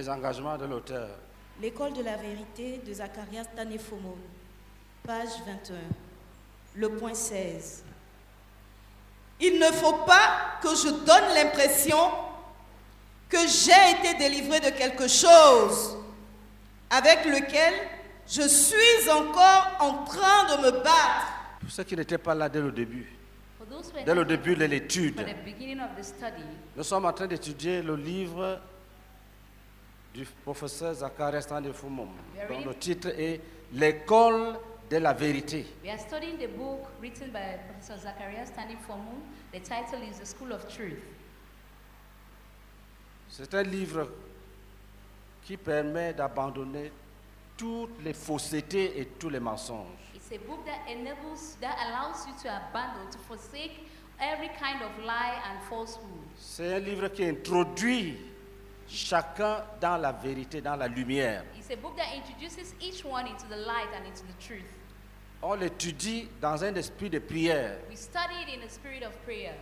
Les engagements de l'auteur. L'école de la vérité de Zacharias Tanefomon, page 21. Le point 16. Il ne faut pas que je donne l'impression que j'ai été délivré de quelque chose avec lequel je suis encore en train de me battre. Pour ceux qui n'étaient pas là dès le début, For those who are dès le not début de l'étude, for the beginning of the study, nous sommes en train d'étudier le livre du professeur Zacharias Tanefomon, dont le titre est L'école de la vérité. we are studying the book written by Professor Zacharias Tanefomon. The title is The School of Truth. C'est un livre qui permet d'abandonner toutes les faussetés et tous les mensonges. It's a book that allows you to abandon, to forsake every kind of lie and falsehood. C'est un livre qui introduit chacun dans la vérité, dans la lumière. It's a book that introduces each one into the light and into the truth. On l'étudie dans un esprit de prière. We study it in a spirit of prayer.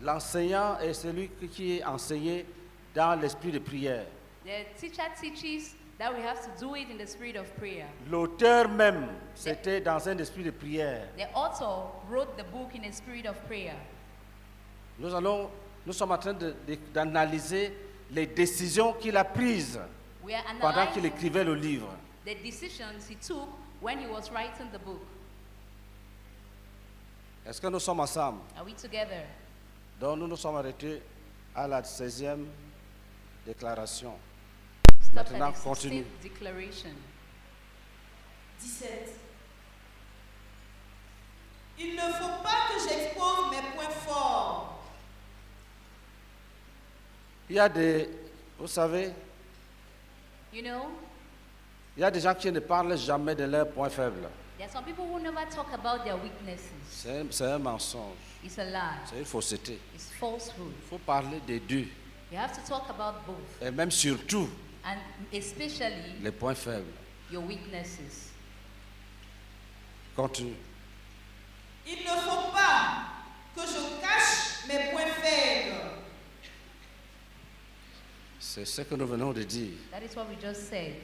L'enseignant est celui qui est enseigné dans l'esprit de prière. The teacher teaches that we have to do it in the spirit of prayer. L'auteur même, c'était dans un esprit de prière. The author wrote the book in a spirit of prayer. Nous sommes en train d'analyser les décisions qu'il a prises We are pendant qu'il analyzing écrivait le livre. the decisions he took when he was writing the book. Est-ce que nous sommes ensemble? Are we together? Donc nous nous sommes arrêtés à la 16e déclaration. Stop Maintenant, at the continue. 16th declaration. 17. Il ne faut pas que j'expose mes points forts. Il y a vous savez, You know, il y a des gens qui ne parlent jamais de leurs points faibles. there are some people who never talk about their weaknesses. C'est un mensonge, It's a lie. c'est une fausseté. It's falsehood. Il faut parler des deux, You have to talk about both, et même surtout and especially les points faibles. your weaknesses. Continue. Il ne faut pas que je cache mes points faibles. C'est ce que nous venons de dire. That is what we just said.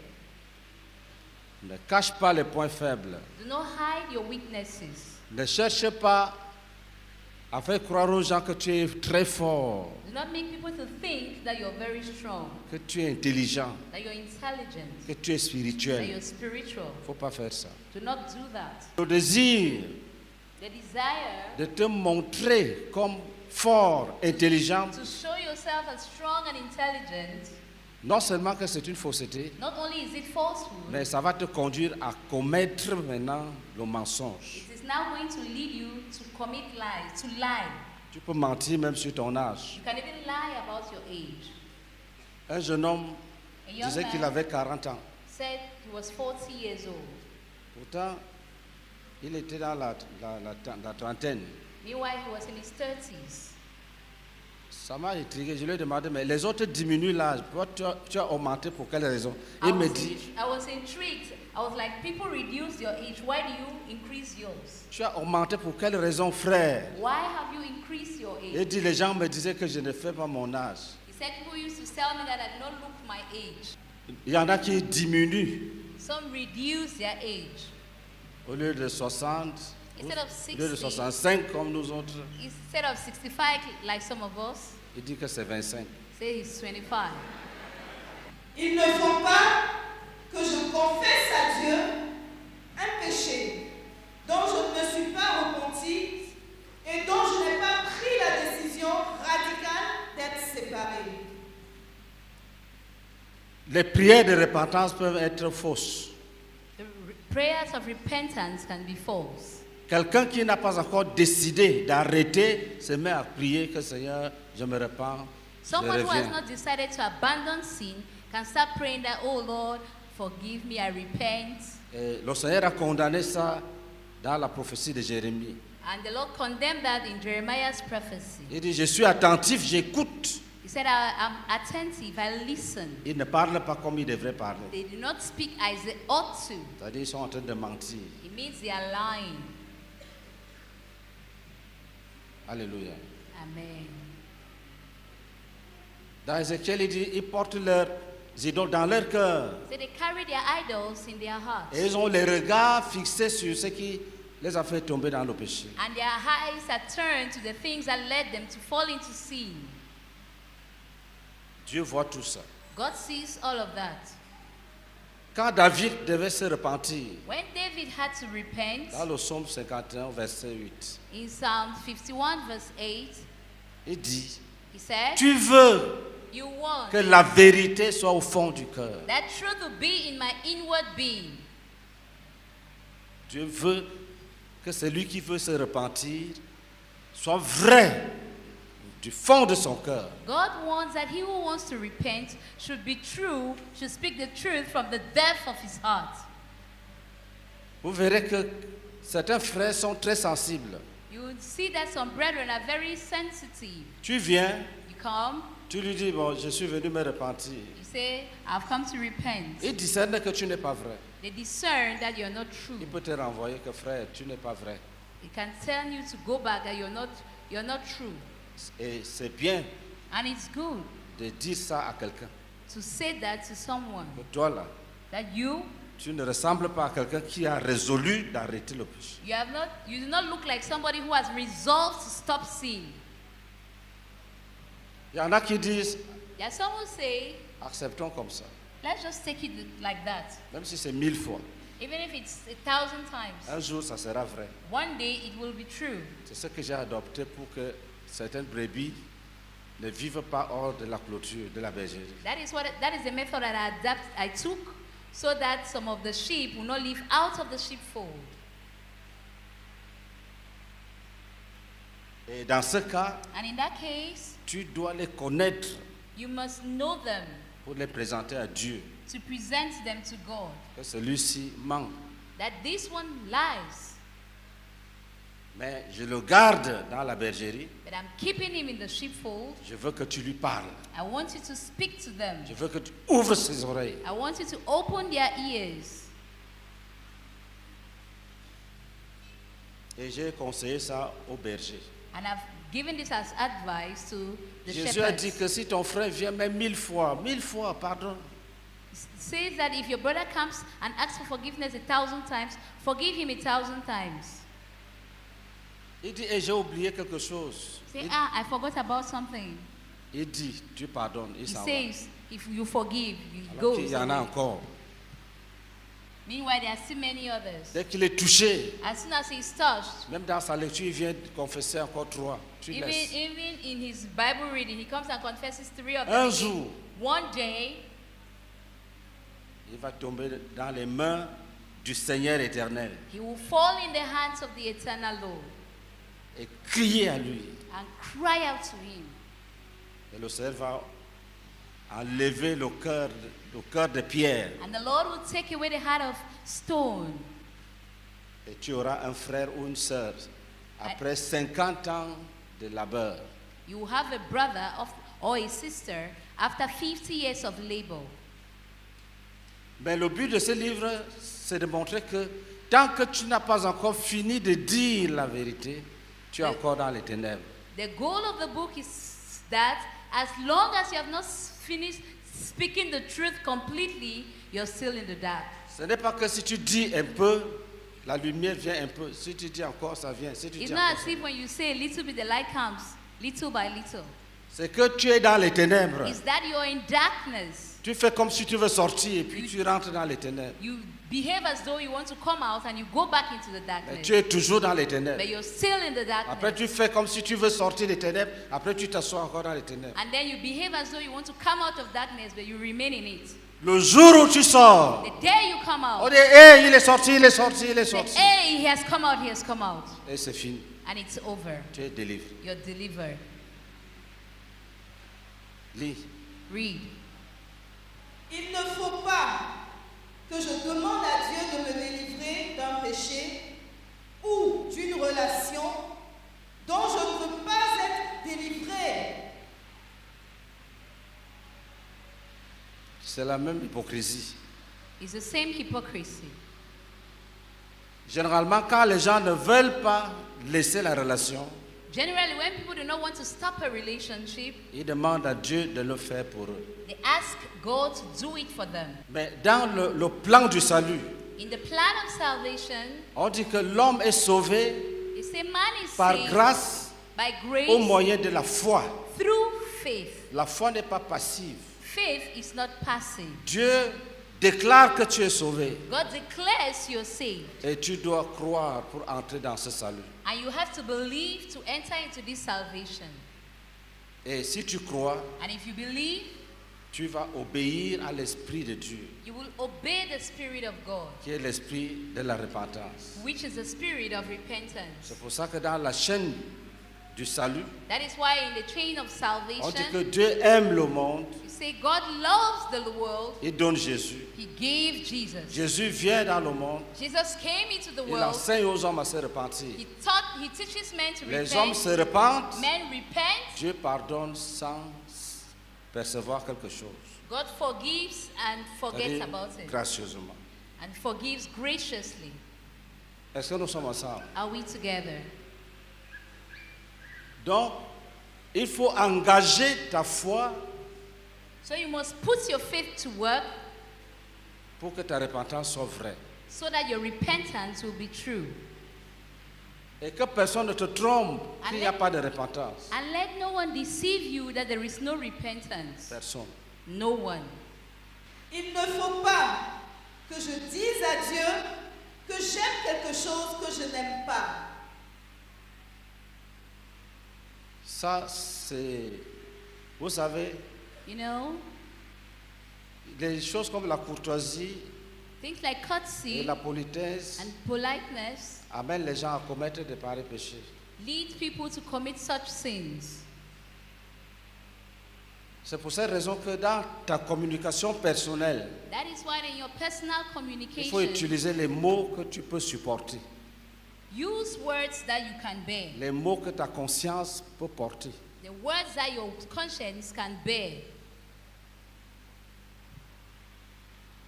Ne cache pas les points faibles. Do not hide your weaknesses. Ne cherche pas à faire croire aux gens que tu es très fort, Do not make people to think that you're very strong, que tu es intelligent, that you're intelligent, que tu es that spirituel. you're spiritual. Il ne faut pas faire ça. Do not do that. Le désir The desire de te montrer comme fort, intelligent, to show yourself as strong and intelligent, non seulement que c'est une fausseté, not only is it falsehood, mais ça va te conduire à commettre maintenant le mensonge. it is now going to lead you to commit lies, to lie. Tu peux mentir même sur ton âge. You can even lie about your age. Un jeune homme A young disait qu'il man avait 40 ans. said he was 40 years old. Pourtant, il était dans la trentaine. Meanwhile, he was in his 30s. Ça m'a intrigué. Je lui ai demandé, mais les autres diminuent l'âge. Toi, tu as augmenté pour quelle raison? I Il me was, dit, I was intrigued. I was like, people reduce your age. Why do you increase yours? tu as augmenté pour quelle raison, frère? Why have you increased your age? Il dit, les gens me disaient que je ne fais pas mon âge. He said people used to tell me that I did not look my age. Il y en a qui diminuent. Some reduce their age. Au lieu de 60, Instead of au lieu de 60, 65 comme nous autres, instead of 65 like some of us, il dit que c'est 25. say he's 25. Il ne faut pas que je confesse à Dieu un péché dont je ne me suis pas repenti et dont je n'ai pas pris la décision radicale d'être séparé. Les prières de repentance peuvent être fausses. The prayers of repentance can be false. Quelqu'un qui n'a pas encore décidé d'arrêter se met à prier que Seigneur, je me repens, je Someone who has reviens. not decided to abandon sin can start praying that, oh Lord, forgive me, I repent. Et le Seigneur a condamné ça dans la prophétie de Jérémie. And the Lord condemned that in Jeremiah's prophecy. Il dit, je suis attentif, j'écoute. He said, I'm attentive, I listen. Ils ne parlent pas comme ils devraient parler. They do not speak as they ought to. C'est-à-dire ils sont en train de mentir. It means they are lying. Alléluia. Amen. Dans Ézéchiel, il dit, ils portent idoles dans leur cœur. So they carry their idols in their hearts. Et ils ont les regards fixés sur ce qui les a fait tomber dans le péché. And their eyes are turned to the things that led them to fall into sin. Dieu voit tout ça. God sees all of that. Quand David devait se repentir, When David had to repent, dans le psaume 51, verset 8, in Psalm 51 verse 8, il dit, he said, tu veux you want que la vérité soit au fond du cœur. that truth will be in my inward being. Dieu veut que celui qui veut se repentir soit vrai du fond de son cœur. God wants that he who wants to repent should be true, should speak the truth from the depth of his heart. Vous verrez que certains frères sont très sensibles. You will see that some brethren are very sensitive. Tu viens, You come, tu lui dis, bon, je suis venu me repentir. you say, I've come to repent. Il discerne que tu n'es pas vrai. They discern that you're not true. Il peut te renvoyer que frère, tu n'es pas vrai. It can tell you to go back that you're not true. Et c'est bien And it's good de dire ça à quelqu'un. to say that to someone, Que toi là, that you tu ne ressembles pas à quelqu'un qui a résolu d'arrêter le péché. you do not look like somebody who has resolved to stop sin. Il y en a qui disent, There are some who say, acceptons comme ça. let's just take it like that. Même si c'est 1000 fois. Even if it's 1,000 times, Un jour, ça sera vrai. one day it will be true. C'est ce que j'ai adopté pour que certaines brebis ne vivent pas hors de la clôture de la bergerie. That is the method that I took so that some of the sheep will not live out of the sheepfold. Et dans ce cas, And in that case, tu dois les connaître you must know them pour les présenter à Dieu. to present them to God. Que celui-ci ment. That this one lies, Mais je le garde dans la bergerie. but I'm keeping him in the sheepfold. Je veux que tu lui parles. I want you to speak to them. Je veux que tu ouvres ses oreilles. I want you to open their ears. Et j'ai conseillé ça aux bergers. And I've given this as advice to the Jésus a dit shepherds. que si ton frère vient même 1000 fois, pardon. Says that if your brother comes and asks for forgiveness 1,000 times, forgive him 1,000 times. Il dit, et j'ai oublié quelque chose. Say, I forgot about something. Il dit, tu pardonnes, il He s'en va. says, if you forgive, he Alors qu'il goes y en a away. encore. Meanwhile, there are still many others. Dès qu'il est touché, As soon as he's touched, même dans sa lecture, il vient confesser encore 3. Tu even laisses. in his Bible reading, he comes and confesses 3 of Un them. jour, One day, il va tomber dans les mains du Seigneur éternel he will fall in the hands of the eternal Lord et crier à lui. and cry out to him. Et le Seigneur va enlever le cœur de pierre. And the Lord will take away the heart of stone. Et tu auras un frère ou une sœur après 50 ans de labeur. You will have a brother or a sister after 50 years of labor. Mais le but de ce livre, c'est de montrer que tant que tu n'as pas encore fini de dire la vérité, tu es encore dans les ténèbres. The goal of the book is that as long as you have not finished speaking the truth completely, you're still in the dark. Ce n'est pas que si tu dis un peu, la lumière vient un peu. Si tu dis encore, ça vient. Si tu It's dis not encore, as ça if when you say a little bit, the light comes, little by little. c'est que tu es dans les ténèbres. It's that you're in darkness. Tu fais comme si tu veux sortir et puis tu rentres dans les ténèbres. You behave as though you want to come out and you go back into the Mais darkness. tu es toujours dans les ténèbres. But you're still in the darkness. Après, tu fais comme si tu veux sortir des ténèbres. Après, tu t'assois encore dans les ténèbres. And then you behave as though you want to come out of darkness, but you remain in it. Le jour où tu sors, The day you come on out, dit, hey, il est sorti, il est sorti, il est say, sorti. hey, he has come out, he has come out. Et c'est fini. And it's over. Tu es délivré. You're delivered. Lis. Read. Il ne faut pas que je demande à Dieu de me délivrer d'un péché ou d'une relation dont je ne veux pas être délivré. C'est la même hypocrisie. It's the same hypocrisy. Généralement, quand les gens ne veulent pas laisser la relation, Generally, when people do not want to stop a relationship, ils demandent à Dieu de le faire pour eux. They ask God to do it for them. Mais dans le plan du salut, In the plan of salvation, on dit que l'homme est sauvé it says man is par saved grâce by au grace moyen de la foi. through faith. La foi n'est pas passive. Faith is not passive. Dieu déclare que tu es sauvé God declares you're saved. et tu dois croire pour entrer dans ce salut. And you have to believe to enter into this salvation. Et si tu crois, And if you believe, tu vas obéir à l'Esprit de Dieu, you will obey the Spirit of God, qui est l'Esprit de la repentance. which is the Spirit of repentance. C'est pour ça que dans la chaîne du salut, That is why in the chain of on dit que salvation, Dieu aime le monde, you say God loves the world. il donne Jésus. He gave Jesus. Jésus vient dans le monde, Jesus came into the il world. enseigne aux hommes à se repentir. He teaches men to Les hommes repent. se repentent, Men repent. Dieu pardonne sans percevoir quelque chose. God forgives and forgets C'est-à-dire about it. gracieusement. And forgives graciously. Est-ce que nous sommes ensemble? Are we together? Donc, il faut engager ta foi So you must put your faith to work pour que ta repentance soit vraie. so that your repentance will be true. Et que personne ne te trompe qu'il n'y a pas de repentance. And let no one deceive you that there is no repentance. Personne. No one. Il ne faut pas que je dise à Dieu que j'aime quelque chose que je n'aime pas. Ça, c'est... Vous savez, You know, des choses comme la courtoisie things like et courtesy la politesse and politeness amènent les gens à commettre de pareils péchés. lead people to commit such sins. C'est pour cette raison que dans ta communication personnelle, That is why in your personal il faut communication, utiliser les mots que tu peux supporter, use words that you can bear. les mots que ta conscience peut porter. The words that your conscience can bear.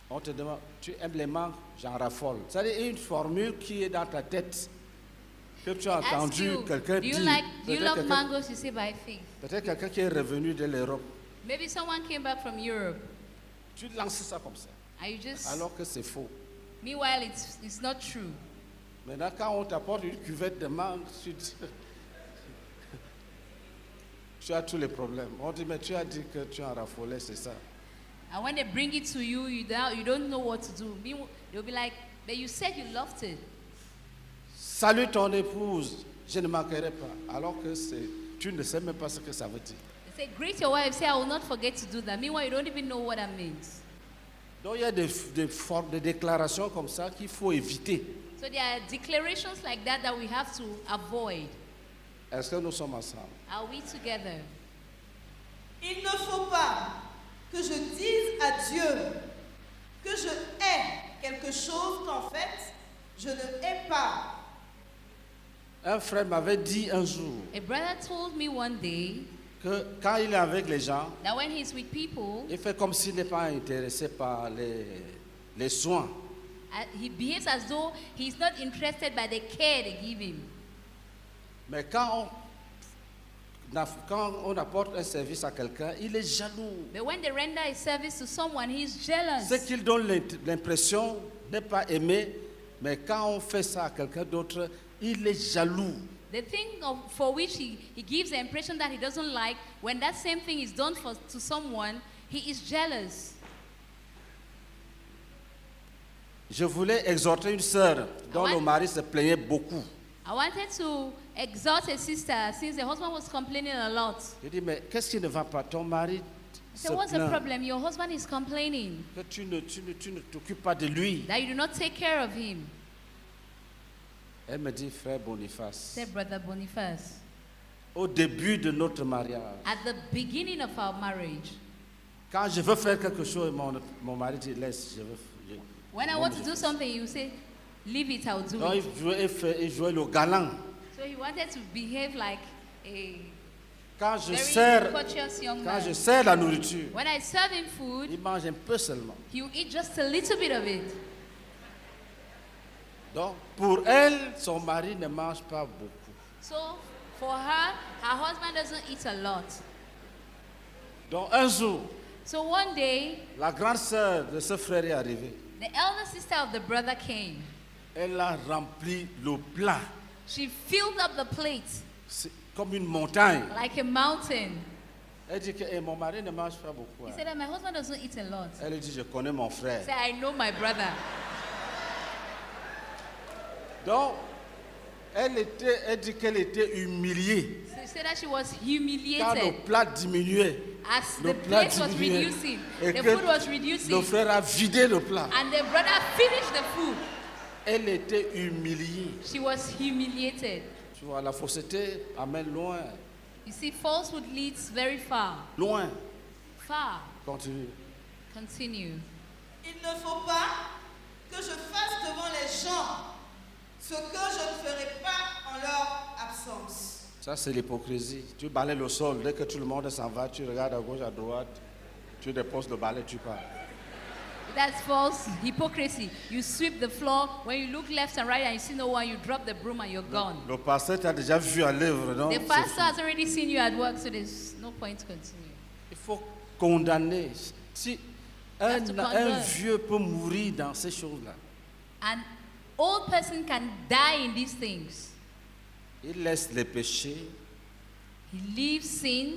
On te demande, tu aimes les mangues, j'en raffole. C'est-à-dire une formule qui est dans ta tête, que tu as Ask entendu you, quelqu'un do you dire. like, do you Peut-être love quelqu'un- mangoes? You say by faith. peut-être quelqu'un qui est revenu de l'Europe. Maybe someone came back from Europe Tu lances ça comme ça, and you just, alors que c'est faux. meanwhile it's not true. Maintenant, quand on t'apporte une cuvette de mangue, tu as tous les problèmes. On dit, mais tu as dit que tu en raffolais, c'est ça. And when they bring it to you, you don't know what to do. They'll be like, but you said you loved it. Salue ton épouse, je ne manquerai pas. Alors que tu ne sais même pas ce que ça veut dire. They say, greet your wife, say, I will not forget to do that. Meanwhile, you don't even know what that means. Donc il y a des formes de déclarations comme ça qu'il faut éviter. So there are declarations like that that we have to avoid. Est-ce que nous sommes ensemble? Are we together? Il ne faut pas que je dise à Dieu que je hais quelque chose qu'en fait je ne hais pas. Un frère m'avait dit un jour A brother told me one day que quand il est avec les gens, that when he's with people, il fait comme s'il n'est pas intéressé par les soins. he behaves as though he's not interested by the care they give him. Mais quand on apporte un service à quelqu'un, il est jaloux. But when they render a service to someone, he's jealous. Ce qu'il donne l'impression n'est pas aimer, mais quand on fait ça à quelqu'un d'autre, il est jaloux. The thing for which he gives the impression that he doesn't like, when that same thing is done to someone, he is jealous. Je voulais exhorter une sœur dont Ah ouais? le mari se plaignait beaucoup. I wanted to exhort a sister since the husband was complaining a lot. Je dis, mais qu'est-ce qui ne va pas? Ton mari I se said, what's the plaint problem? Your husband is complaining que tu ne t'occupes pas de lui. that you do not take care of him. Elle me dit, frère Boniface, Said Brother Boniface. au début de notre mariage, At the beginning of our marriage, quand je veux faire quelque chose, mon mari dit, laisse, when I want to do something, you say, leave it, I'll do Donc it. il jouait le galant. So he wanted to behave like a Quand je very sers, courteous young quand je man. sers la nourriture, When I serve him food, il mange un peu seulement. he will eat just a little bit of it. Donc, pour elle, son mari ne mange pas beaucoup. So for her husband doesn't eat a lot. Donc, un jour, So one day, la grande sœur de ce frère est arrivée. the elder sister of the brother came. Elle a rempli le plat. She filled up the plate C'est comme une montagne. like a mountain. Elle dit que eh, mon mari ne mange pas beaucoup. He hein. said that my husband doesn't eat a lot. Elle dit, je connais mon frère. He said, I know my brother. Donc, elle dit qu'elle était humiliée. So he said that she was Quand humiliated le plat diminuait, as le the plat plate was diminuait. reducing. Et The que food was le reducing. frère a vidé le plat. And the brother finished the food. Elle était humiliée. She was humiliated. Tu vois, la fausseté amène loin. You see, falsehood leads very far. Loin. Far. Continue. Continue. Il ne faut pas que je fasse devant les gens ce que je ne ferai pas en leur absence. Ça, c'est l'hypocrisie. Tu balayes le sol. Dès que tout le monde s'en va, tu regardes à gauche, à droite. Tu déposes le balai, tu pars. That's false hypocrisy. You sweep the floor. When you look left and right and you see no one, you drop the broom and you're gone. Le pasteur t'a déjà vu à l'œuvre, non? The C'est pastor fini. has already seen you at work, so there's no point to continue. Il faut condamner. Si have to un condemn. vieux peut mourir dans ces choses-là, An old person can die in these things. il laisse les péchés, He leaves sin,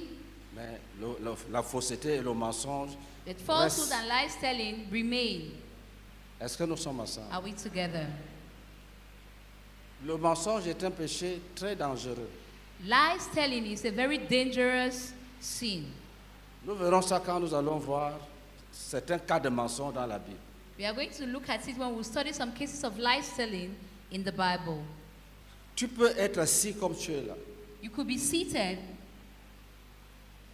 mais la fausseté et le mensonge. but falsehood restent. and lies telling remain. Est-ce que nous sommes ensemble? Are we together? Le mensonge est un péché très dangereux. Lies telling is a very dangerous sin. Nous verrons ça quand nous allons voir certains cas de mensonge dans la Bible. We are going to look at it when we study some cases of lies telling in the Bible. Tu peux être assis comme tu es là. You could be seated,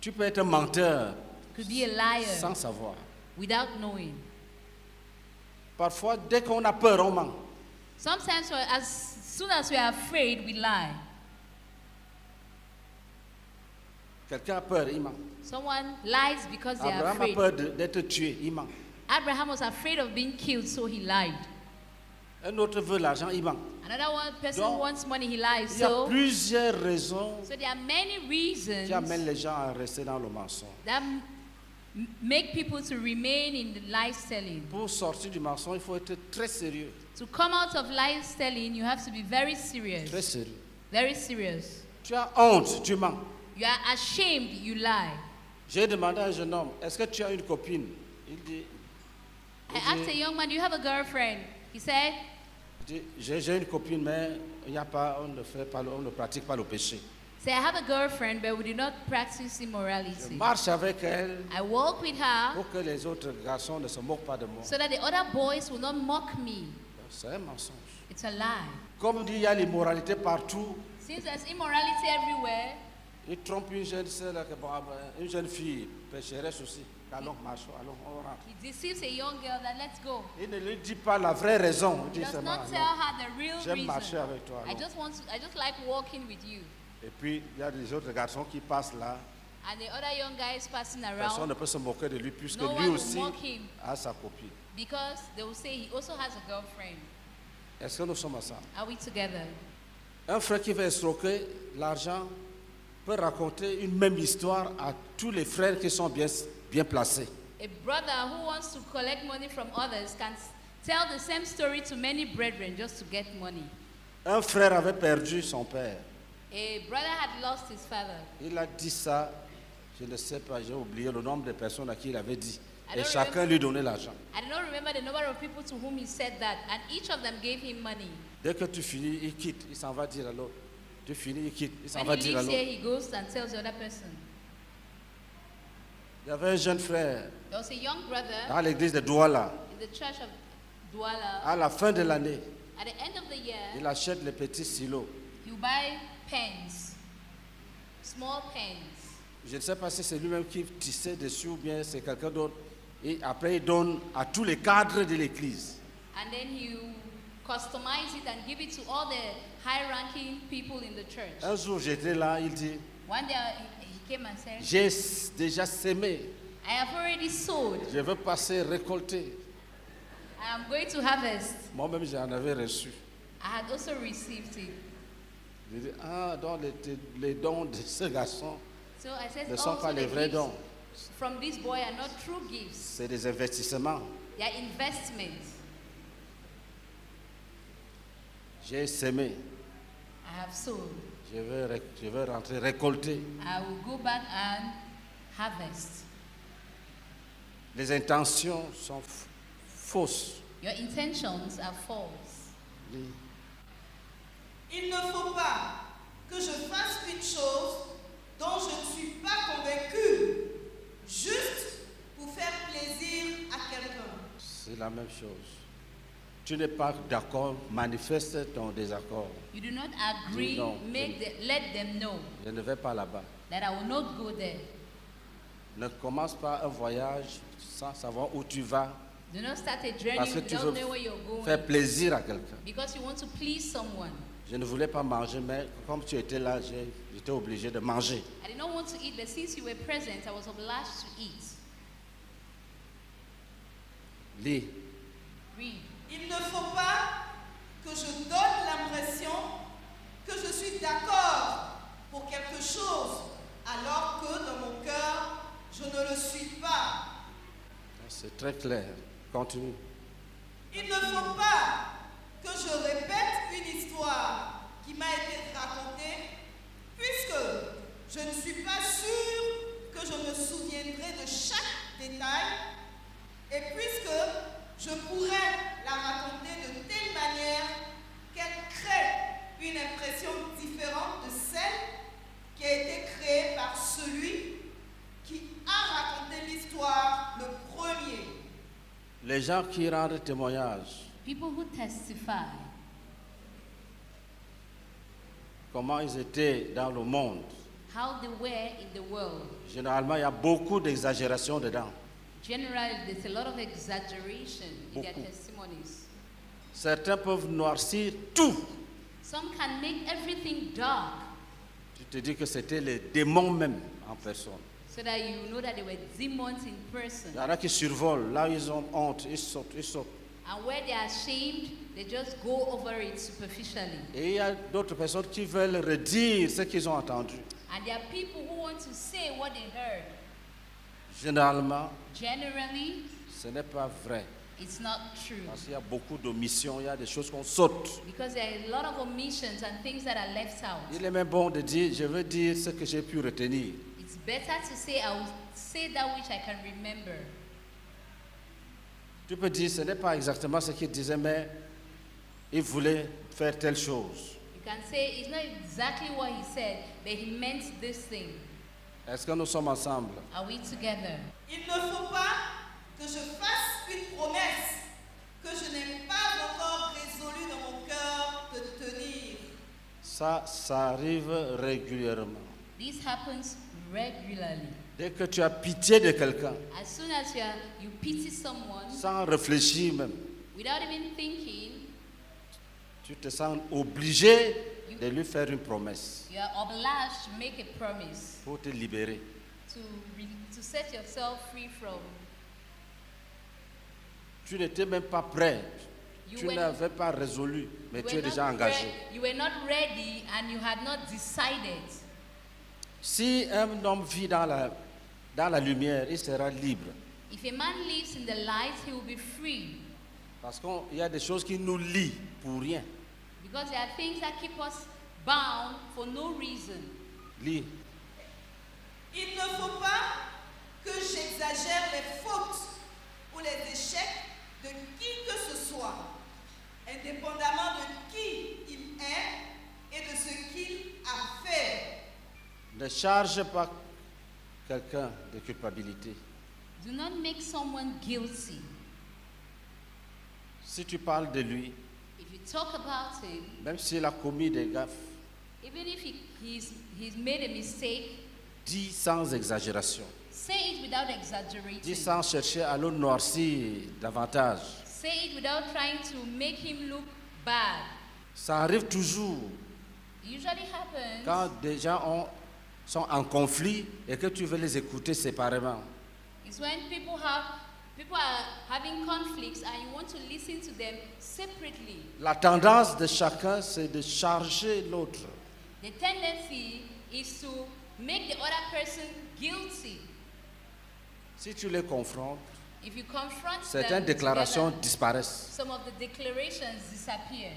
Tu peux être un menteur you could be a liar sans savoir. without knowing. Parfois, dès qu'on a peur, on ment. Sometimes, as soon as we are afraid, we lie. Quelqu'un a peur, il ment. Someone lies because they are Abraham a afraid. peur d'être tué, il ment. Abraham was afraid of being killed, so he lied. Un autre veut l'argent, il ment. Another one person Donc, wants money, he lies. Il y a So plusieurs raisons there are many reasons qui amènent les gens à rester dans le mensonge. that make people to remain in the lies telling. Pour sortir du mensonge, il faut être très sérieux. To come out of lies telling, you have to be very Très serious. sérieux. Very serious. Tu as honte, tu mens. You are ashamed, you lie. J'ai demandé à un jeune homme, est-ce que tu as une copine? Il dit, I asked a young man, do you have a girlfriend? He said, j'ai une copine, mais il n'y a pas, on ne pratique pas le péché. I have a girlfriend, but we do not practice Je immorality. marche avec elle I walk with her pour que les autres garçons ne se moquent pas de moi. so that the other boys will not mock me. C'est un mensonge. It's a lie. Comme dit, il y a l'immoralité partout. Since there's immorality everywhere, Il trompe une jeune sœur, là, une jeune fille, pécheresse aussi. Allons, marchons, allons, on rentre. he deceives a young girl that let's go. Il ne lui dit pas la vraie raison. Il He dit does seulement, not tell allons. her the real J'aime marcher reason. avec toi. I allons. just like walking with you. Et puis, il y a des autres garçons qui passent là. And the other young guy is passing Personne around ne peut se moquer de lui puisque No lui one will aussi mock him. a sa copine. because they will say he also has a girlfriend. Est-ce que nous sommes ensemble? Are we together? Un frère qui veut escroquer l'argent peut raconter une même histoire à tous les frères qui sont bien placés. A brother who wants to collect money from others can tell the same story to many brethren just to get money. Un frère avait perdu son père. A brother had lost his father. Il a dit ça, je ne sais pas, j'ai oublié le nombre de personnes à qui il avait dit. I Et don't chacun lui donnait l'argent. I do not remember the number of people to whom he said that, and each of them gave him money. Dès que tu finis, il quitte, il s'en va dire à l'autre. Tu finis, il quitte, il s'en When va he dire à leaves here, l'autre. he goes and tells the other person. Il y avait un jeune frère There was a young brother dans l'église de Douala. in the church of Douala. À la fin de l'année, At the end of the year, il achète les petits silos. you buy pens, small pens. Je ne sais pas si c'est lui-même qui tissait dessus ou bien c'est quelqu'un d'autre. Et après, il donne à tous les cadres de l'église. And then you customize it and give it to all the high-ranking people in the church. Un jour, j'étais là, il dit, One day he came and said, j'ai déjà sémé, I have already sowed. je veux passer récolter. I am going to harvest. Moi-même, j'en avais reçu. I had also received it. Je dis, ah, donc les dons de ce garçon So I said, ne sont also pas les the vrais gifts dons. from this boy are not true gifts. C'est des investissements. They are investments. J'ai semé. I have sown. Je vais rentrer récolter. I will go back and harvest. Les intentions sont fausses. Your intentions are false. Il ne faut pas que je fasse une chose dont je ne suis pas convaincu, juste pour faire plaisir à quelqu'un. C'est la même chose. Tu n'es pas d'accord, manifeste ton désaccord. You do not agree, Dis non. let them know Je ne vais pas là-bas. that I will not go there. Ne commence pas un voyage sans savoir où tu vas, Do not start a journey parce que tu without veux knowing where you're going. faire plaisir à quelqu'un. Because you want to please someone. Je ne voulais pas manger, mais comme tu étais là, j'étais obligé de manger. I did not want to eat, but since you were present, I was obliged to eat. Lis. Read. Il ne faut pas que je donne l'impression que je suis d'accord pour quelque chose, alors que dans mon cœur, je ne le suis pas. C'est très clair. Continue. Il ne faut pas que je répète une histoire qui m'a été racontée, puisque je ne suis pas sûre que je me souviendrai de chaque détail, et puisque je pourrais la raconter de telle manière qu'elle crée une impression différente de celle qui a été créée par celui qui a raconté l'histoire le premier. Les gens qui rendent témoignage, People who testify, comment ils étaient dans le monde. how they were in the world. Généralement, il y a beaucoup d'exagération dedans. Generally, there's a lot of exaggeration in their Beaucoup. testimonies. Certains peuvent noircir tout. Some can make everything dark Tu te dis que c'était les démons même en personne. so that you know that they were demons in person. Il y en a qui survolent, là où ils ont honte, ils sautent, ils sautent. And where they are ashamed, they just go over it superficially. Et il y a d'autres personnes qui veulent redire ce qu'ils ont entendu. And there are people who want to say what they heard. Généralement, Generally, ce n'est pas vrai. it's not true. Parce qu'il y a beaucoup d'omissions, il y a des choses qu'on saute. Because there are a lot of omissions and things that are left out. Il est même bon de dire, je veux dire ce que j'ai pu retenir. It's better to say, I will say that which I can remember. Tu peux dire, ce n'est pas exactement ce qu'il disait, mais il voulait faire telle chose. You can say, it's not exactly what he said, but he meant this thing. Est-ce que nous sommes ensemble? Are we together? Il ne faut pas que je fasse une promesse que je n'ai pas encore résolue dans mon cœur de tenir. Ça arrive régulièrement. This happens regularly. Dès que tu as pitié de quelqu'un, As soon as you pity someone, sans réfléchir même, without even thinking, tu te sens obligé de lui faire une promesse you are obliged to make a promise pour te libérer. to set yourself free from. Tu n'étais même pas prêt. You Tu were- n'avais pas résolu, mais You tu were es déjà not engagé. you were not ready and you had not decided. Si un homme vit dans la lumière, il sera libre. If a man lives in the light, he will be free. Parce qu'il y a des choses qui nous lient pour rien. Because there are things that keep us bound for no reason. Lis. Il ne faut pas que j'exagère les fautes ou les échecs de qui que ce soit, indépendamment de qui il est et de ce qu'il a fait. Ne charge pas quelqu'un de culpabilité. Do not make someone guilty. Si tu parles de lui, If you talk about him, même s'il a commis des gaffes, even if he's made a mistake, dis sans exagération. say it without Dis exaggerating. sans chercher à le noircir davantage. Say it without trying to make him look bad. Ça arrive toujours It usually happens quand des gens sont en conflit et que tu veux les écouter séparément. It's when people are having conflicts and you want to listen to them separately. La tendance de chacun, c'est de charger l'autre. The tendency is to make the other person guilty. Si tu les confrontes, If you confront certaines them déclarations together, disparaissent. some of the declarations disappear.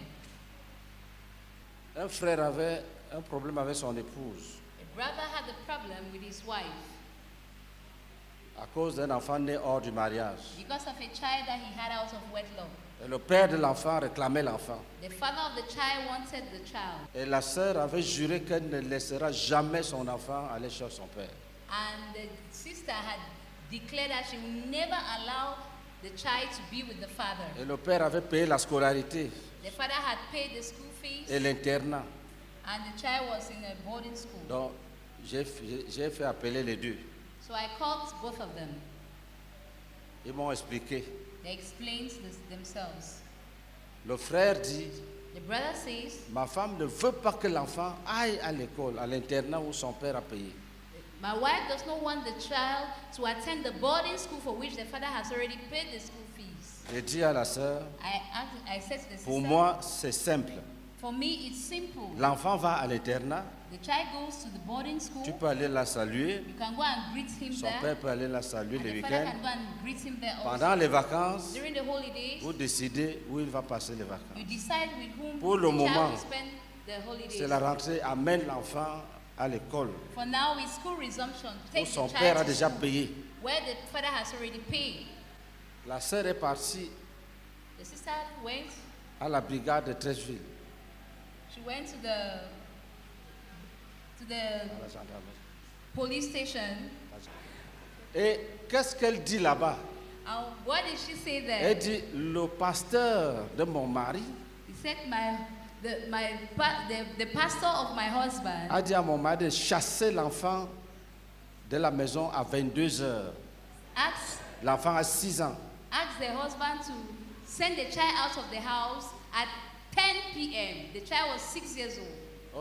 Un frère avait un problème avec son épouse A brother had a problem with his wife à cause d'un enfant né hors du mariage. because of a child that he had out of wedlock. Et le père de l'enfant réclamait l'enfant. The father of the child wanted the child, Et la sœur avait juré qu'elle ne laissera jamais son enfant aller chez son père. and the sister had declared that she would never allow the child to be with the father. Et le père avait payé la scolarité The father had paid the school fees, et l'internat. and the child was in a boarding school. Donc, j'ai fait appeler les deux. So I called both of them. Ils m'ont expliqué. They explained themselves. Le frère dit, The brother says, ma femme ne veut pas que l'enfant aille à l'école, à l'internat où son père a payé. my wife does not want the child to attend the boarding school for which the father has already paid the school fees. J'ai dit à la sœur, I said to the pour sister, moi, c'est simple. for me it's simple. L'enfant va à l'internat, The child goes to the boarding school. tu peux aller la saluer, You can go and greet him son there. père peut aller la saluer And le the father week-end. can go and greet him there also. Pendant les vacances, During the holidays, vous décidez où il va passer les you vacances. decide with whom Pour the le child moment, will spend the holidays. C'est la rentrée, amène l'enfant à l'école For now, with school resumption, où take son the père a child to déjà school, payé. where the father has already paid. La sœur est partie The sister went. à la brigade de Trècheville, She went to the à la gendarmerie. police station. Et qu'est-ce qu'elle dit là-bas? And what did she say there? Elle dit, le pasteur de mon mari He said, the pastor of my husband a dit à mon mari de chasser l'enfant de la maison à 22 heures. asked L'enfant a 6 ans. the husband to send the child out of the house at 10 p.m. The child was 6 years old.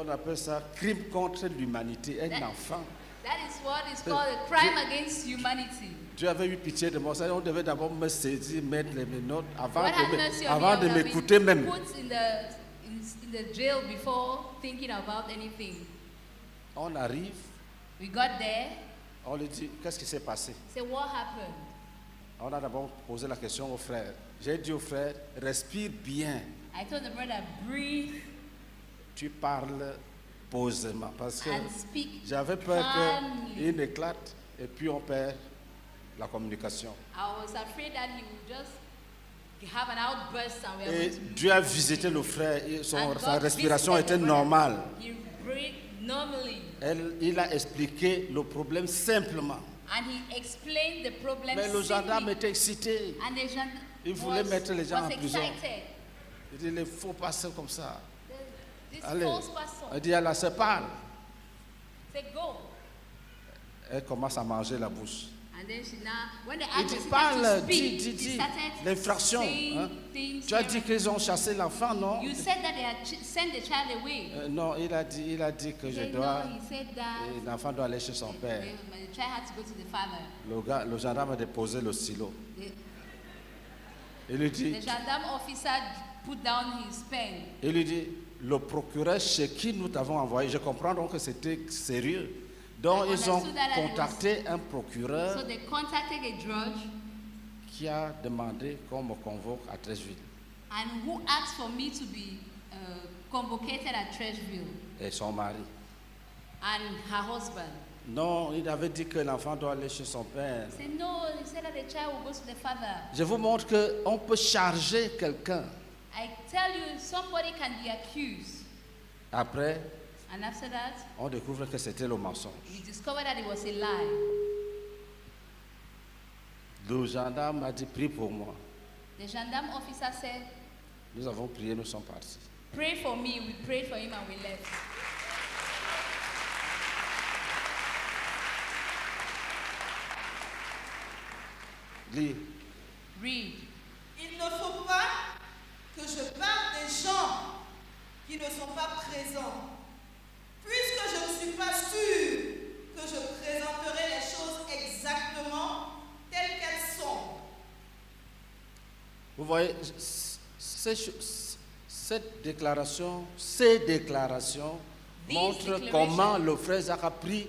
On appelle ça crime contre l'humanité, un enfant. That is what is called a crime against humanity. Dieu avait eu pitié de moi. Ça, on devait d'abord me saisir, mettre les notes avant, God had mercy on me. avant I de would have m'écouter been même. put in the jail before thinking about anything. On arrive, We got there. on lui dit, qu'est-ce qui s'est passé? Say, what happened? On a d'abord posé la question au frère. J'ai dit au frère, respire bien, I told the brother, breathe tu parles posément. Parce que and speak j'avais peur calmly. qu'il éclate et puis on perd la communication. I was afraid that he would just have an outburst and we are Et going to Dieu a visité le frère, et And sa God respiration visited était the brother. normale. He breathed normally. Il a expliqué le problème simplement. And he explained the problem Mais le gendarme simply. était excité. And the gendarme Il voulait mettre les gens was en prison. excited. Il dit, il faut passer comme ça. This Allez. false person Elle dit, elle se parle. said, go. Elle commence à manger la bouche. And then she now, when the Il actor dit, started parle, to dis, speak, dis, he started l'infraction. saying Hein? things Tu as here. dit qu'ils ont chassé l'enfant, non? You said that they had sent the child away. Non, il a dit que He je said, dois, no, he said that l'enfant doit aller chez son père. the child had to go to the father. Le gendarme a déposé le stylo. The, Il lui the dit, gendarme officer put down his pen. il lui dit, le procureur chez qui nous t'avons envoyé, je comprends donc que c'était sérieux. Donc I ils ont understood that it contacté un procureur So they contacted a judge qui a demandé qu'on me convoque à Trècheville. and who asked for me to be convocated at Trècheville Et son mari. and her husband. Non, il avait dit que l'enfant doit aller chez son père. He said, no, he said that the child will go to the father. Je vous montre qu'on peut charger quelqu'un. I tell you, somebody can be accused. Après, And after that, on découvre que c'était le mensonge. we discovered that it was a lie. Le gendarme a dit, prie pour moi. The gendarme officer said, Nous avons prié, nous sommes partis. pray for me. We prayed for him and we left. Lis. Read. Il ne faut pas que je parle des gens qui ne sont pas présents, puisque je ne suis pas sûr que je présenterai les choses exactement telles qu'elles sont. Vous voyez, ces déclarations These montrent declarations- comment le frère Zach a pris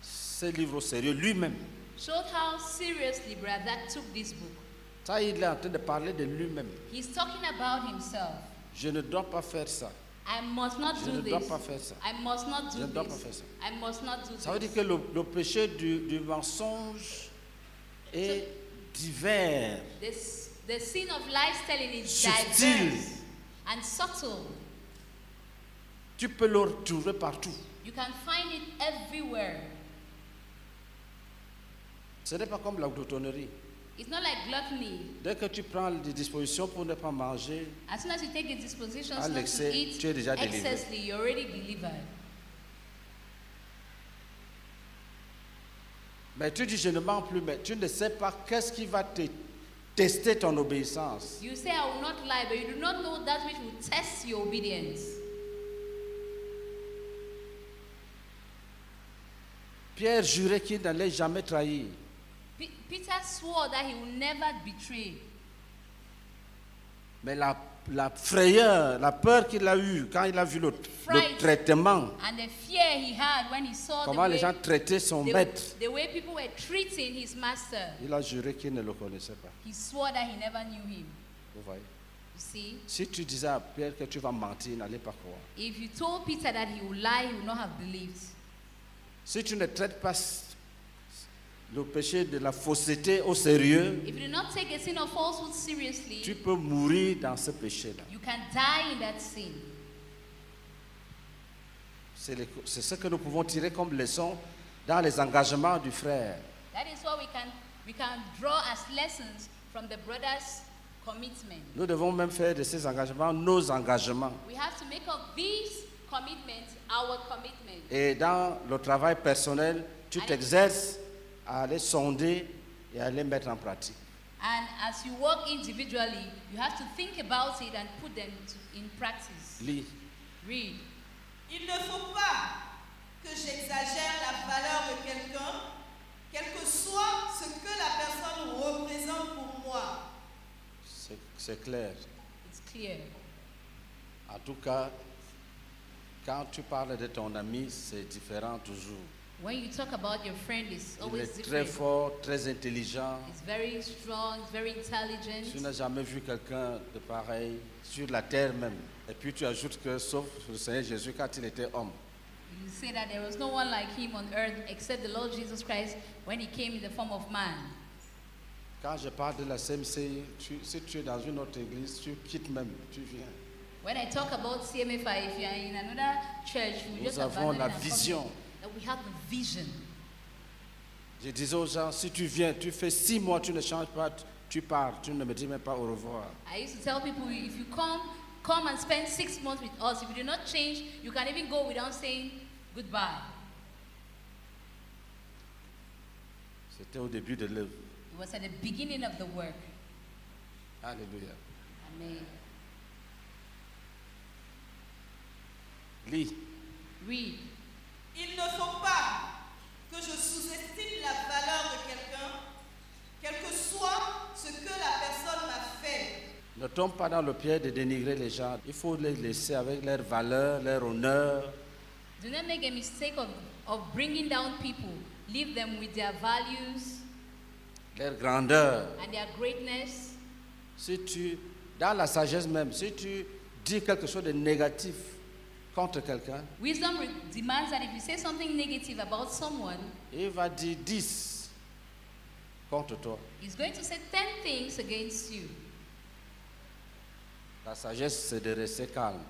ce livre au sérieux lui-même. showed how seriously Brother Dag took this book. Ça, il est en train de parler de lui-même. He's talking about himself. Je ne dois pas faire ça. I must not Je do ne dois this. pas faire ça. I must not Je do ne dois pas this. faire ça. I must not do Ça veut dire this. que le péché du mensonge est divers. The sin of lies telling is Subtil. diverse and subtle. Tu peux le retrouver partout. You can find it everywhere. Ce n'est pas comme la gloutonnerie. It's not like gluttony. Dès que tu prends des dispositions pour ne pas manger, As soon as you take the dispositions à not l'excès, to eat tu es déjà délivré. excessively, you're already delivered. mais tu dis je ne mens plus, mais tu ne sais pas qu'est-ce qui va te tester ton obéissance. You say, I will not lie, but you do not know that which will test your obedience. Pierre jurait qu'il n'allait jamais trahir. Peter swore that he will never betray. Mais la frayeur, la peur qu'il a eue quand il a vu le traitement, And the fear he had when he saw comment les gens traitaient son maître, the way people were treating his master, il a juré qu'il ne le connaissait pas. he swore that he never knew him. Vous voyez? You see, Si tu disais à Pierre que tu vas mentir, il n'allait pas croire. if you told Peter that he would lie, he would not have believed. Si tu ne traites pas le péché de la fausseté au sérieux, If you do not take a sin of falsehood seriously, tu peux mourir dans ce péché-là. you can die in that sin. C'est ce que nous pouvons tirer comme leçon dans les engagements du frère. That is what we can draw as lessons from the brother's commitment. Nous devons même faire de ces engagements nos engagements. We have to make of these commitments our commitment. Et dans le travail personnel, tu Allez. t'exerces à aller sonder et à les mettre en pratique. And as you work individually, you have to think about it and put them in practice. Lis. Read. Il ne faut pas que j'exagère la valeur de quelqu'un, quel que soit ce que la personne représente pour moi. C'est clair. It's clear. En tout cas, quand tu parles de ton ami, c'est différent toujours. When you talk about your friend, it's Il always est très different. fort, très intelligent. It's very strong, it's very Tu intelligent. n'as jamais vu quelqu'un de pareil sur la terre même. Et puis tu ajoutes que, sauf le Seigneur Jésus quand il était homme. You say that there was no one like him on earth except the Lord Jesus Christ when he came in the form of man. Quand je parle de la CMCI, si tu es dans une autre église, tu quittes même, tu viens. When I talk about CMFI, if you are in another church, we Nous just avons abandon la and come vision. here. That we have the vision. Je disais aux gens, si tu viens, tu fais 6 mois, tu ne changes pas, tu pars, tu ne me dis même pas au revoir. I used to tell people, if you come and spend 6 months with us. If you do not change, you can even go without saying goodbye. C'était au début de l'œuvre. It was at the beginning of the work. Alléluia. Amen. Lis. Read. Il ne faut pas que je sous-estime la valeur de quelqu'un, quel que soit ce que la personne m'a fait. Ne tombe pas dans le piège de dénigrer les gens. Il faut les laisser avec leur valeur, leur honneur. Do not make a mistake of bringing down people. Leave them with their values Leur grandeur. and their greatness. Si tu, dans la sagesse même, si tu dis quelque chose de négatif contre quelqu'un, Wisdom demands that if you say something negative about someone, il va dire 10 contre toi. he's going to say 10 things against you. La sagesse, c'est de rester calme,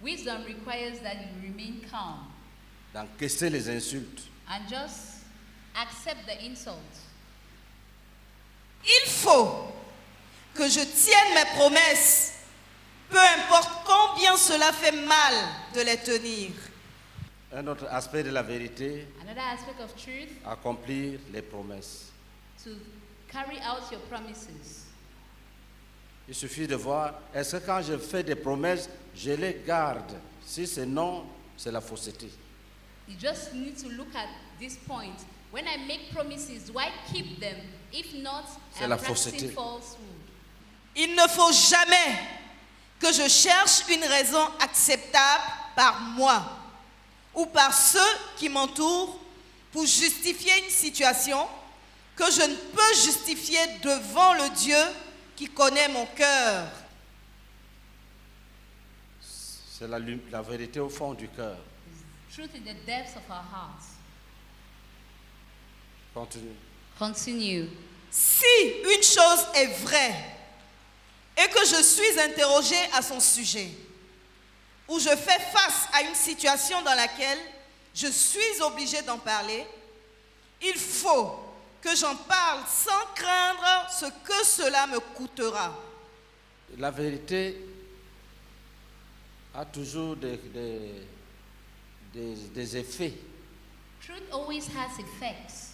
Wisdom requires that you remain calm d'encaisser les insultes. and just accept the insult. Il faut que je tienne mes promesses, peu importe combien cela fait mal de les tenir. Un autre aspect de la vérité, Another aspect of truth, accomplir les promesses. to carry out your promises. Il suffit de voir, est-ce que quand je fais des promesses, je les garde? Si c'est non, c'est la fausseté. You just need to look at this point. When I make promises, do I keep them? If not, C'est I'm la practicing fausseté. falsehood. Il ne faut jamais que je cherche une raison acceptable par moi ou par ceux qui m'entourent pour justifier une situation que je ne peux justifier devant le Dieu qui connaît mon cœur. C'est la vérité au fond du cœur. Truth in the depths of our hearts. Continue. Continue. Si une chose est vraie et que je suis interrogé à son sujet, ou je fais face à une situation dans laquelle je suis obligé d'en parler, il faut que j'en parle sans craindre ce que cela me coûtera. La vérité a toujours des effets Truth always has effects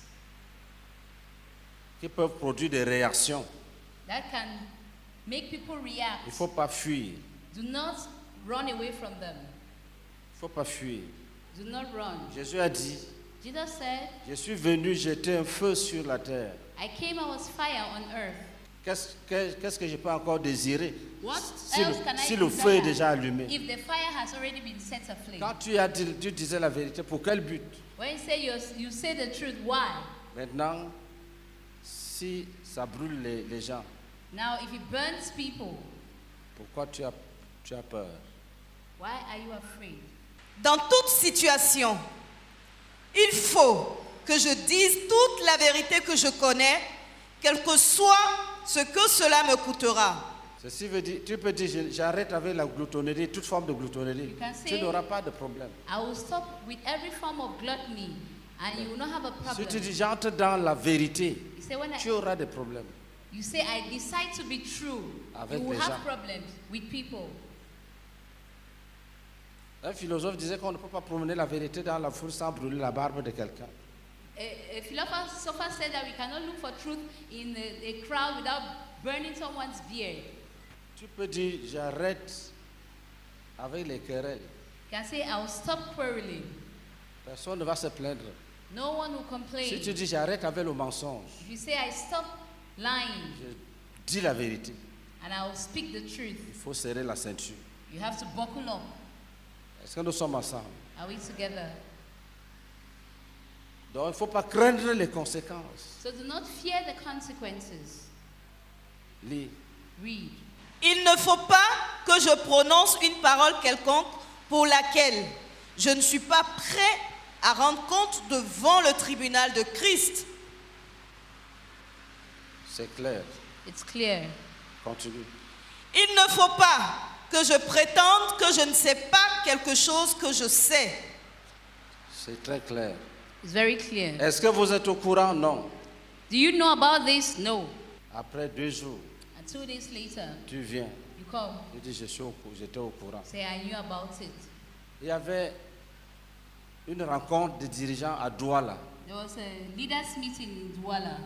qui peuvent produire des réactions. that can make people react. Il ne faut pas fuir. Do not run away from them. Il ne faut pas fuir. Do not run. Jésus a dit, Jesus said, je suis venu jeter un feu sur la terre. I came, I was fire on earth. Qu'est-ce que je peux encore désirer What si else can I le feu est desire déjà allumé? if the fire has already been set aflame? Quand tu disais la vérité, pour quel but? When you say you say the truth, why? Maintenant, si ça brûle les gens, Now, if it burns people, pourquoi tu as peur? why are you afraid? Dans toute situation, il faut que je dise toute la vérité que je connais, quel que soit ce que cela me coûtera. Ceci veut dire, tu peux dire, j'arrête avec la gloutonnerie, toute forme de gloutonnerie. You can Tu say- n'auras pas de problème. I will stop with every form of gluttony, and you will not have a Si problem. tu dis, j'entre dans la vérité, You say when tu auras des problèmes. you say I decide to be true, Avec you will les have gens. problems with people. Un philosophe disait qu'on ne peut pas promener la vérité dans la foule sans brûler la barbe de quelqu'un. A philosopher said that we cannot look for truth in a crowd without burning someone's beard. Tu peux dire, j'arrête avec les querelles. You can say I will stop quarreling. Personne ne va se plaindre. No one will complain. Si tu dis, j'arrête avec le mensonge, If you say I stop lying je dis la vérité, and I will speak the truth, il faut serrer la ceinture. you have to buckle up. Est-ce que nous sommes ensemble? Are we together? Donc, il ne faut pas craindre les conséquences. So do not fear the consequences. Lis. Read. Il ne faut pas que je prononce une parole quelconque pour laquelle je ne suis pas prêt à rendre compte devant le tribunal de Christ. C'est clair. It's clear. Continue. Il ne faut pas que je prétende que je ne sais pas quelque chose que je sais. C'est très clair. It's very clear. Est-ce que vous êtes au courant? Non. Do you know about this? No. Après 2 jours, And 2 days later, tu viens. you come, Tu dis, j'étais au courant. say I knew about it. Il y avait une rencontre de dirigeants à Douala. There was a leaders meeting in Douala.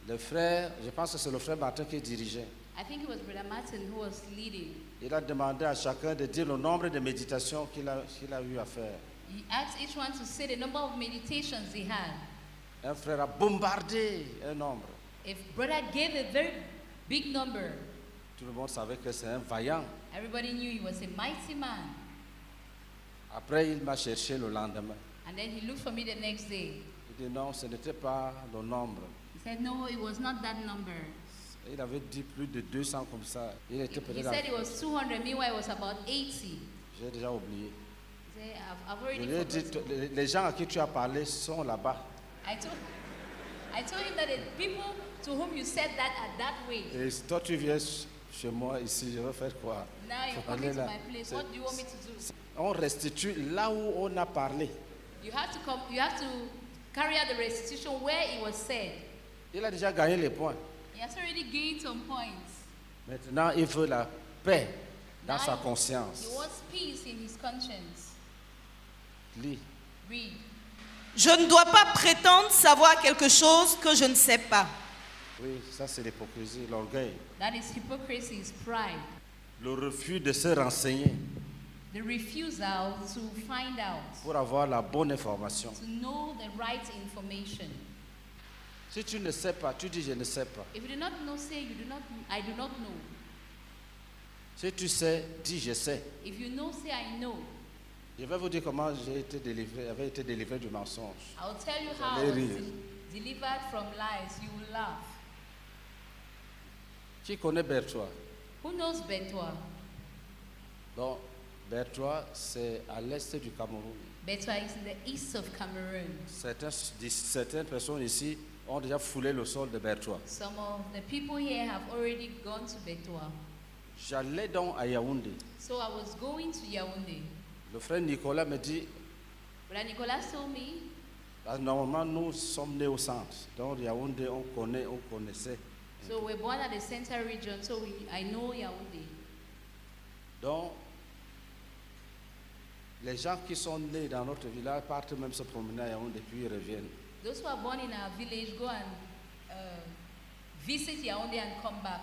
Le frère, je pense que c'est le frère Martin qui dirigeait. I think it was Brother Martin who was leading. Il a demandé à chacun de dire le nombre de méditations qu'il a eu à faire. He asked each one to say the number of meditations he had. Un frère a bombardé un nombre. If brother gave a very big number, Tout le monde savait que c'est un vaillant. everybody knew he was a mighty man. Après, il m'a cherché le lendemain. And then he looked for me the next day. Il dit non, ce n'était pas le nombre. He said, no, it was not that number. Il avait dit plus de 200 comme ça. Il était He peut-être. said it was 200, meanwhile it was about 80. J'ai déjà oublié. He said, I've Je already lui ai dit, forgotten. les gens à qui tu as parlé sont là-bas. I told him that the people to whom you said that are that way. Et si toi tu viens chez moi ici, je vais faire quoi? Now you're Faut aller coming to là. my place. C'est- What do you want me to do? On restitue là où on a parlé. You have to come. You have to carry out the restitution where it was said. Il a déjà gagné les points. He has already gained some points. Maintenant, il veut la paix dans Now sa he conscience. wants peace in his conscience. Lis. Read. Je ne dois pas prétendre savoir quelque chose que je ne sais pas. Oui, ça c'est l'hypocrisie, l'orgueil. That is hypocrisy, is pride. Le refus de se renseigner The refusal to find out, pour avoir la bonne information. to know the right information. Si tu ne sais pas, tu dis je ne sais pas. If you do not know, say you do not. I do not know. Si tu sais, dis je sais. If you know, say I know. Je vais vous dire comment j'avais été délivré du mensonge. I'll tell you how I allez was rire. delivered from lies, you will laugh. Qui connaît Bertois? Who knows Betwa? Donc, Bertois, c'est à l'est du Cameroun. Betwa is in the east of Cameroon. Certaines personnes ici ont déjà foulé le sol de Bertois. Some of the people here have already gone to Betwa. J'allais donc à Yaoundé. So I was going to Yaoundé. Le frère Nicolas me dit, Brother Nicolas told me, normalement nous sommes nés au centre. Donc Yaoundé, on connaissait. so we're born at the central region, so I know Yaoundé. Donc, les gens qui sont nés dans notre village partent même se promener à Yaoundé puis ils reviennent. Those who are born in our village go and visit Yaoundé and come back.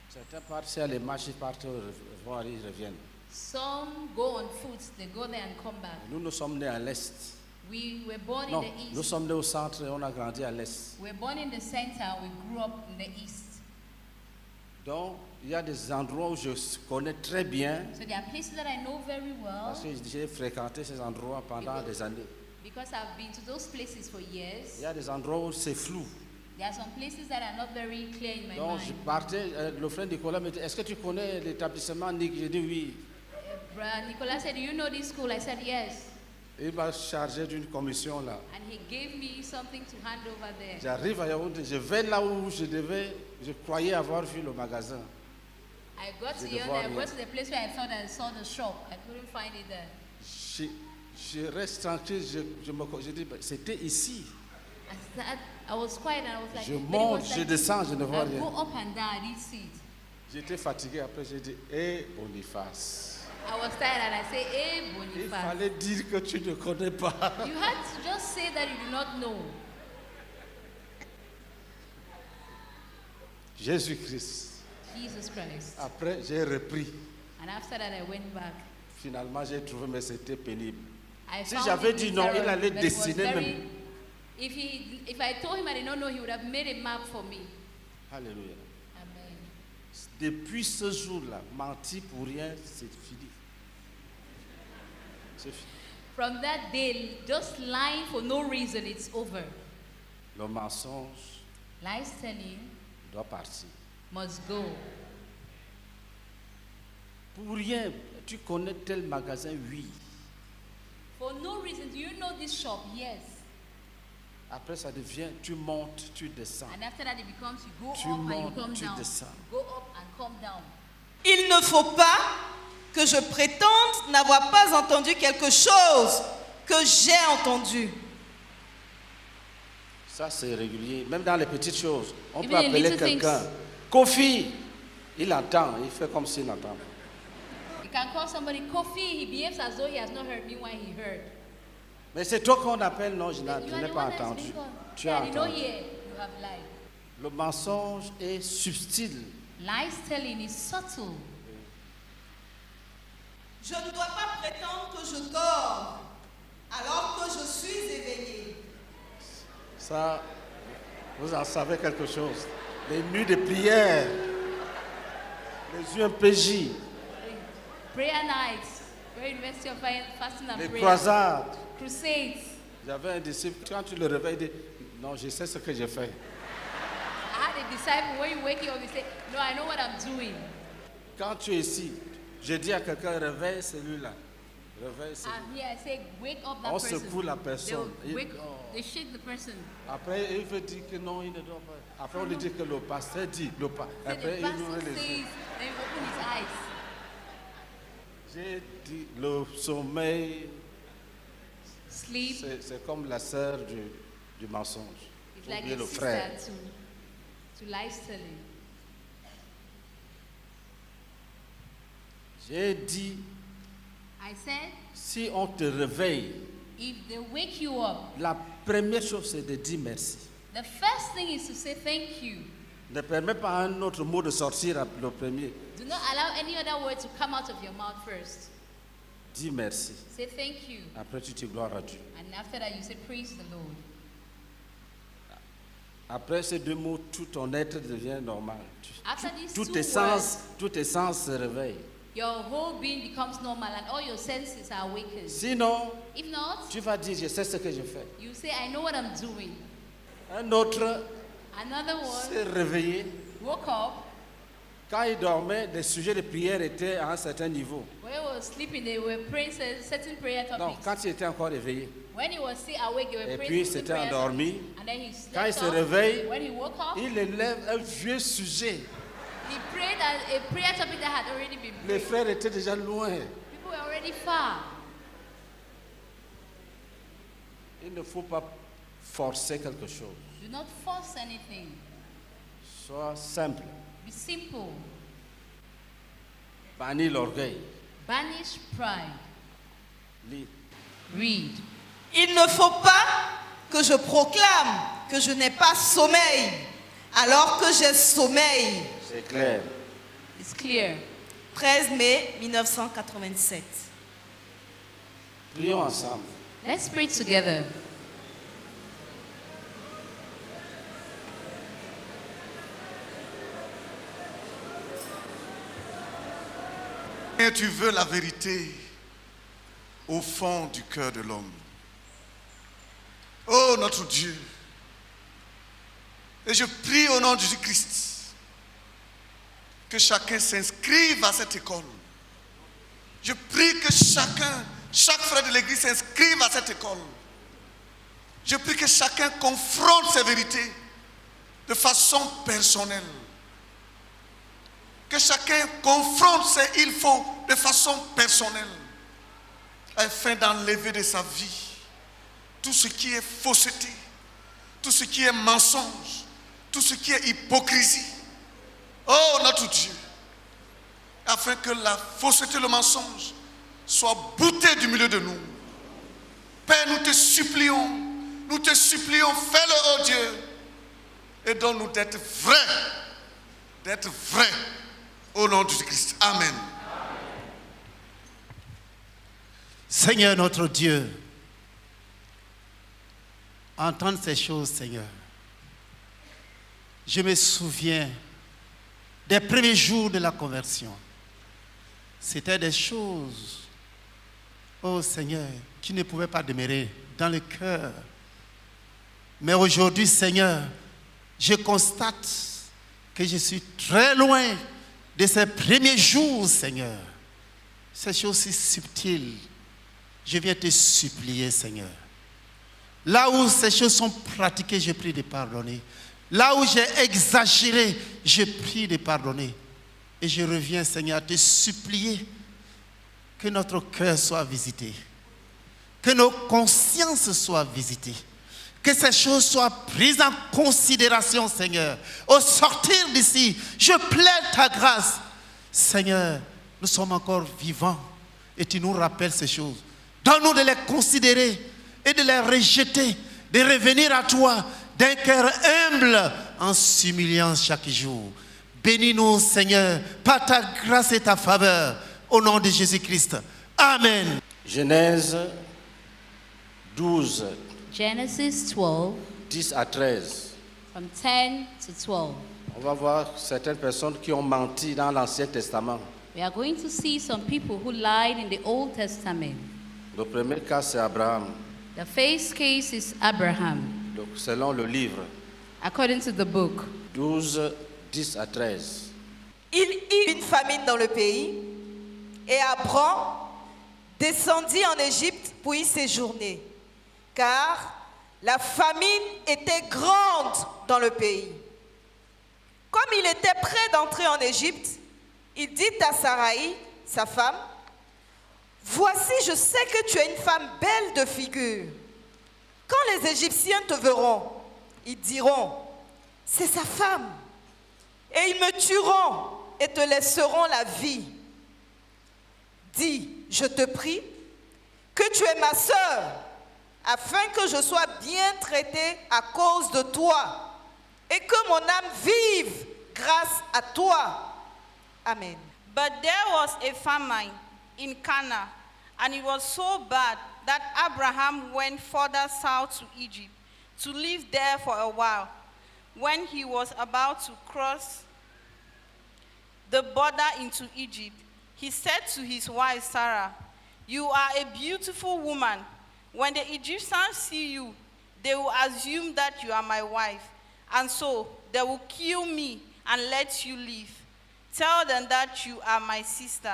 Certains partent sur les marches, ils partent voir, ils reviennent. Some go on foot, they go there and come back. Nous sommes nés à l'est. We were born Non, in the east. nous sommes nés au centre et on a grandi à l'est. We were born in the center, we grew up in the east. Donc, il y a des endroits où je connais très bien So there are places that I know very well parce que j'ai fréquenté ces endroits pendant des années. because I've been to those places for Il years. y a des endroits où c'est flou. There are some places that are not very clear in my Donc, je mind. partais, le frère Nicolas me dit, est-ce que tu connais l'établissement Nick? J'ai dit oui. Brother Nicolas said, "Do you know this school?" I said, "Yes." Il m'a chargé d'une commission là. And he gave me something to hand over there. J'arrive à Yaoundé, je vais là où je croyais avoir vu le magasin. I got to Je Yaoundé, vois I rien. got to the place where I thought I saw the shop. I couldn't find it there. Je reste tranquille, je dis, c'était ici. I was quiet and I was like, Je but it monte, was je like descends, je ne vois I rien. go up and down, I didn't see it. J'étais fatigué, après j'ai dit, hé Boniface. I was tired and I said, "Hey, Il Boniface, fallait dire que tu ne connais pas. you had to just say that you do not know." Jésus-Christ. Jesus Christ. Après, j'ai repris. And after that, I went back. Finalement, j'ai trouvé, mais c'était pénible. I Si found j'avais it dit non, il terrible, allait but it was dessiner very- même. If I told him I did not know, he would have made a map for me. Alléluia. Amen. Depuis ce jour-là, mentir pour rien, c'est fini. C'est fini. From that day, just lying for no reason, it's over. Le mensonge Lies telling doit partir. must go. Pour rien, tu connais tel magasin, oui. For no reason, do you know this shop? Yes. Après, ça devient, tu montes, tu descends. And after that, it becomes you go Tu up and you montes, come tu down. descends. Go up and come down. Il ne faut pas que je prétende n'avoir pas entendu quelque chose que j'ai entendu. Ça, c'est régulier. Même dans les petites choses, on Even peut in appeler little quelqu'un. things. Kofi, il entend, il fait comme s'il n'entend pas. You can call somebody Kofi, he behaves as though he has not heard me when he heard. Mais c'est toi qu'on appelle, non, je You n'ai are the pas one that's entendu. being called. Tu Yeah, as you know entendu. here, you have lied. Le mensonge est subtil. Lies telling is subtle. Je ne dois pas prétendre que je dors alors que je suis éveillé. Ça, vous en savez quelque chose. Les nuits de prière, les UMPJ, Prayer nights, Prayer University of Fasting and les Prayer, croisades. crusades. J'avais un disciple, quand tu le réveilles, il dit, non, je sais ce que j'ai fait. I had a disciple, when you wake up, he say, "No, I know what I'm doing." Quand tu es ici, je dis à quelqu'un, réveille celui-là. Réveille celui-là. And here I say, "Wake up that On person." secoue la personne. They'll wake, Oh. they shake the person. Après, il veut dire que non, il ne dort pas. Après, on lui dit que le pasteur dit. Say Après, the il ouvre pastor les says, yeux. then he open his eyes. J'ai dit, le sommeil, Sleep c'est comme la sœur du mensonge. is Faut like oublier a le sister frère. to lies telling. J'ai dit, I said, si on te réveille, if they wake you up, la première chose, c'est de dire merci. the first thing is to say thank you. Ne permets pas à un autre mot de sortir le premier. Do not allow any other word to come out of your mouth first. Dis merci. Say thank you. Après, tu dis gloire à Dieu. And after that, you say praise the Lord. Après ces deux mots, tout ton être devient normal. After these Tous two tes sens se réveillent. Your whole being becomes normal and all your senses are awakened. Sinon, If not, tu vas dire, je sais ce que je fais. you say, I know what I'm doing. Un autre Another s'est one réveillé. woke up. Quand il dormait, les sujets de prière étaient à un certain niveau. When he was sleeping, they were praying certain prayer Donc, topics. quand il était encore réveillé, When he was still awake, they were et praying puis certain s'était prayer endormi, topics. And then he slept quand il se off. réveille, When he woke up, il élève un vieux sujet. he prayed a prayer topic that had already been Les prayed. frères étaient déjà loin. People were already far. Il ne faut pas forcer quelque chose. Do not force anything. Sois simple. Be simple. Bannis l'orgueil. Banish pride. Lis. Read. Il ne faut pas que je proclame que je n'ai pas sommeil, alors que j'ai sommeil. C'est clair. It's clear. 13 mai 1987. Prions ensemble. Let's pray together. Et tu veux la vérité au fond du cœur de l'homme. Oh notre Dieu. Et je prie au nom de Jésus-Christ que chacun s'inscrive à cette école. Je prie que chaque frère de l'église s'inscrive à cette école. Je prie que chacun confronte ces vérités de façon personnelle. Que chacun confronte ces il faut de façon personnelle afin d'enlever de sa vie tout ce qui est fausseté, tout ce qui est mensonge, tout ce qui est hypocrisie. Oh notre Dieu, afin que la fausseté et le mensonge soient boutés du milieu de nous. Père, nous te supplions, fais-le, oh Dieu, et donne-nous d'être vrais, au nom de Jésus-Christ. Amen. Seigneur notre Dieu, entendre ces choses, Seigneur. Je me souviens des premiers jours de la conversion. C'était des choses, oh Seigneur, qui ne pouvaient pas demeurer dans le cœur. Mais aujourd'hui, Seigneur, je constate que je suis très loin de ces premiers jours, Seigneur. Ces choses si subtiles. Je viens te supplier, Seigneur. Là où ces choses sont pratiquées, je prie de pardonner. Là où j'ai exagéré, je prie de pardonner. Et je reviens, Seigneur, à te supplier que notre cœur soit visité. Que nos consciences soient visitées. Que ces choses soient prises en considération, Seigneur. Au sortir d'ici, je plaide ta grâce. Seigneur, nous sommes encore vivants et tu nous rappelles ces choses. Donne-nous de les considérer et de les rejeter, de revenir à toi d'un cœur humble en s'humiliant chaque jour. Bénis-nous, Seigneur, par ta grâce et ta faveur, au nom de Jésus-Christ. Amen. Genèse 12, Genesis 12, 10 à 13. from 10 to 12. On va voir certaines personnes qui ont menti dans l'Ancien Testament. We are going to see some people who lied in the Old Testament. Le premier cas, c'est Abraham, The first case is Abraham, donc, selon le livre according to the book. 12, 10 à 13. Il y eut une famine dans le pays et Abram descendit en Égypte pour y séjourner, car la famine était grande dans le pays. Comme il était prêt d'entrer en Égypte, il dit à Saraï, sa femme, « Voici, je sais que tu es une femme belle de figure. Quand les Égyptiens te verront, ils diront, c'est sa femme. Et ils me tueront et te laisseront la vie. Dis, je te prie, que tu es ma sœur, afin que je sois bien traitée à cause de toi, et que mon âme vive grâce à toi. Amen. But there was a famine in Canaan, and it was so bad that Abraham went further south to Egypt to live there for a while. When he was about to cross the border into Egypt, he said to his wife Sarah, "You are a beautiful woman. When the Egyptians see you, they will assume that you are my wife, and so they will kill me and let you live. Tell them that you are my sister.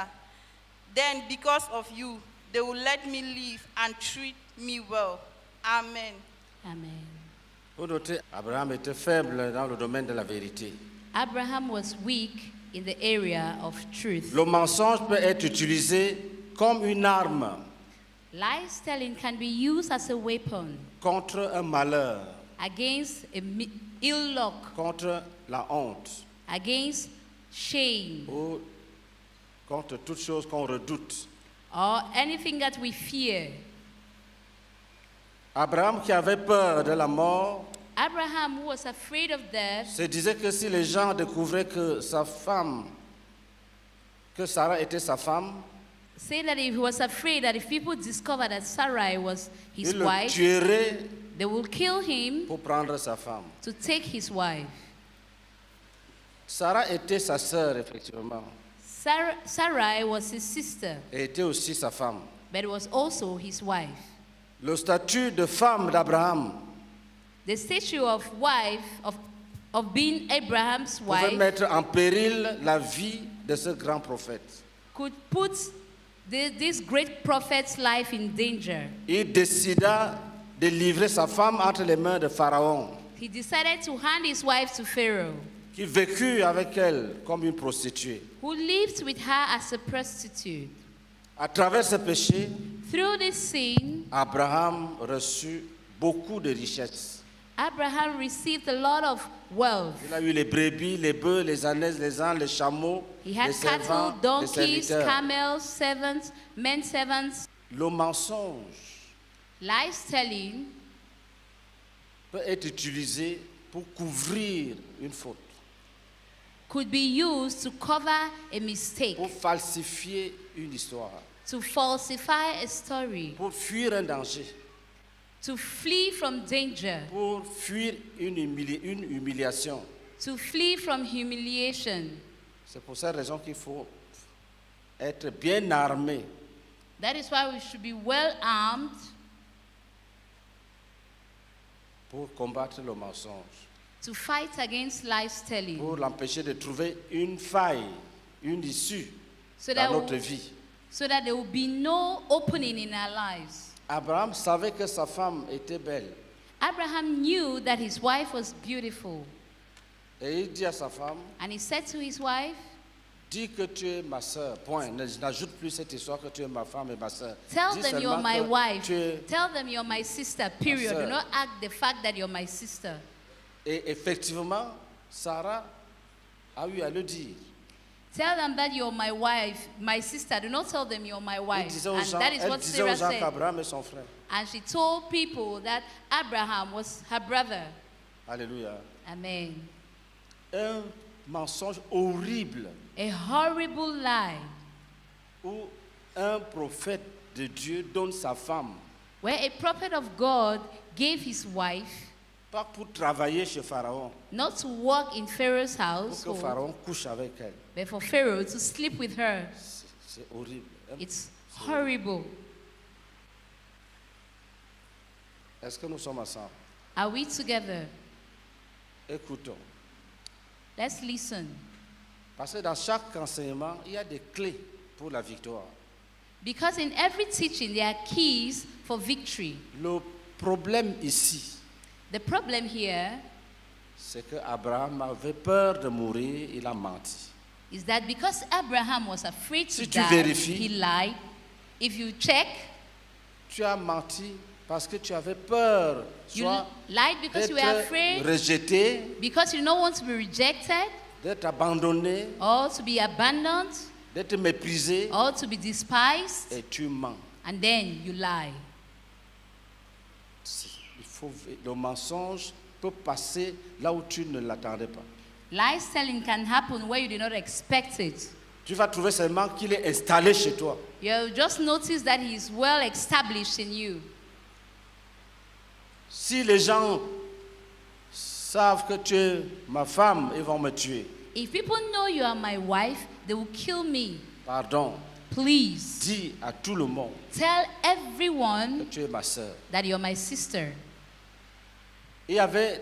Then, because of you, they will let me live and treat me well. Amen. Amen. Vous notez, Abraham était faible dans le domaine de la vérité. Abraham was weak in the area of truth. Le mensonge peut être utilisé comme une arme Lies telling can be used as a weapon contre un malheur, against ill luck, contre la honte against shame, ou contre toute chose qu'on redoute. or anything that we fear. Abraham, qui avait peur de la mort, Abraham, who was afraid of death, se disait que si les gens découvraient que sa femme, que Sarah était sa femme, said that he was afraid that if people discovered that Sarai was his il le wife, tuerait they will kill him pour prendre sa femme. to take his wife. Sarah était sa sœur, effectivement, Sarai was his sister, et était aussi sa femme. but was also his wife. Le statut de femme d'Abraham The statue of wife, of being Abraham's pouvait wife, mettre en péril la vie de ce grand prophète. could put this great prophet's life in danger. Il décida de livrer sa femme entre les mains de Pharaon, He decided to hand his wife to Pharaoh, qui vécut avec elle comme une prostituée. who lived with her as a prostitute. À travers ce péché, Through this sin, Abraham reçut beaucoup de richesses. Abraham received a lot of wealth. Il a eu les brebis, les bœufs, les ânes, les ânes, les chameaux, He had les servants, cattle, les donkeys, serviteurs. camels, servants, men servants. Le mensonge Lies telling peut être utilisé pour couvrir une faute, could be used to cover a mistake, pour falsifier une histoire, to falsify a story, pour fuir un danger, to flee from danger, pour fuir une humiliation. to flee from humiliation. C'est pour cette raison qu'il faut être bien armé That is why we should be well armed pour combattre le mensonge, to fight against lies telling, pour l'empêcher de trouver une faille, une issue so dans that, notre vie. so that there will be no opening in our lives. Abraham savait que sa femme était belle. Abraham knew that his wife was beautiful, Et il dit à sa femme, and he said to his wife, dis que tu es ma soeur, point. N'ajoute plus cette histoire que tu es ma femme et ma soeur. tell Dis them you're seulement my que wife. tu es- Tell them you're my sister, period. sœur. Do not add the fact that you're my sister. Et effectivement, Sarah a eu à le dire. Tell them that you're my wife, my sister. Do not tell them you're my Elle wife. disait aux And gens, that is elle what disait aux Sarah gens said. qu'Abraham est son frère. And she told people that Abraham was her brother. Alléluia. Amen. Un mensonge horrible A horrible lie où un prophète de Dieu donne sa femme, where a prophet of God gave his wife pas pour travailler chez Pharaon, not to work in Pharaoh's pour house, que Pharaon couche avec elle. but for Pharaoh to sleep with her. C'est horrible. It's horrible. Est-ce que nous sommes ensemble? Are we together? Écoutons. Let's listen. Parce que dans chaque enseignement, il y a des clés pour la victoire. Because in every teaching, there are keys for victory. Le problème ici, The problem here c'est que Abraham avait peur de mourir, il a menti. is that because Abraham was afraid to Si tu die, vérifies- he lied. If you check, Tu as menti parce que tu avais peur, you soit lied because you were d'être afraid, rejeté, because you don't want to be rejected, d'être abandonné, or to be abandoned, d'être méprisé, or to be despised, et tu mens. and then you lie. Le mensonge peut passer là où tu ne l'attendais pas. Lies telling can happen where you did not expect it. Tu vas trouver seulement qu'il est installé chez toi. You'll just notice that he is well established in you. Si les gens savent que tu es ma femme, ils vont me tuer. If people know you are my wife, they will kill me. Pardon, Please dis à tout le monde tell que everyone tu es ma sœur. that you're my sister. il y avait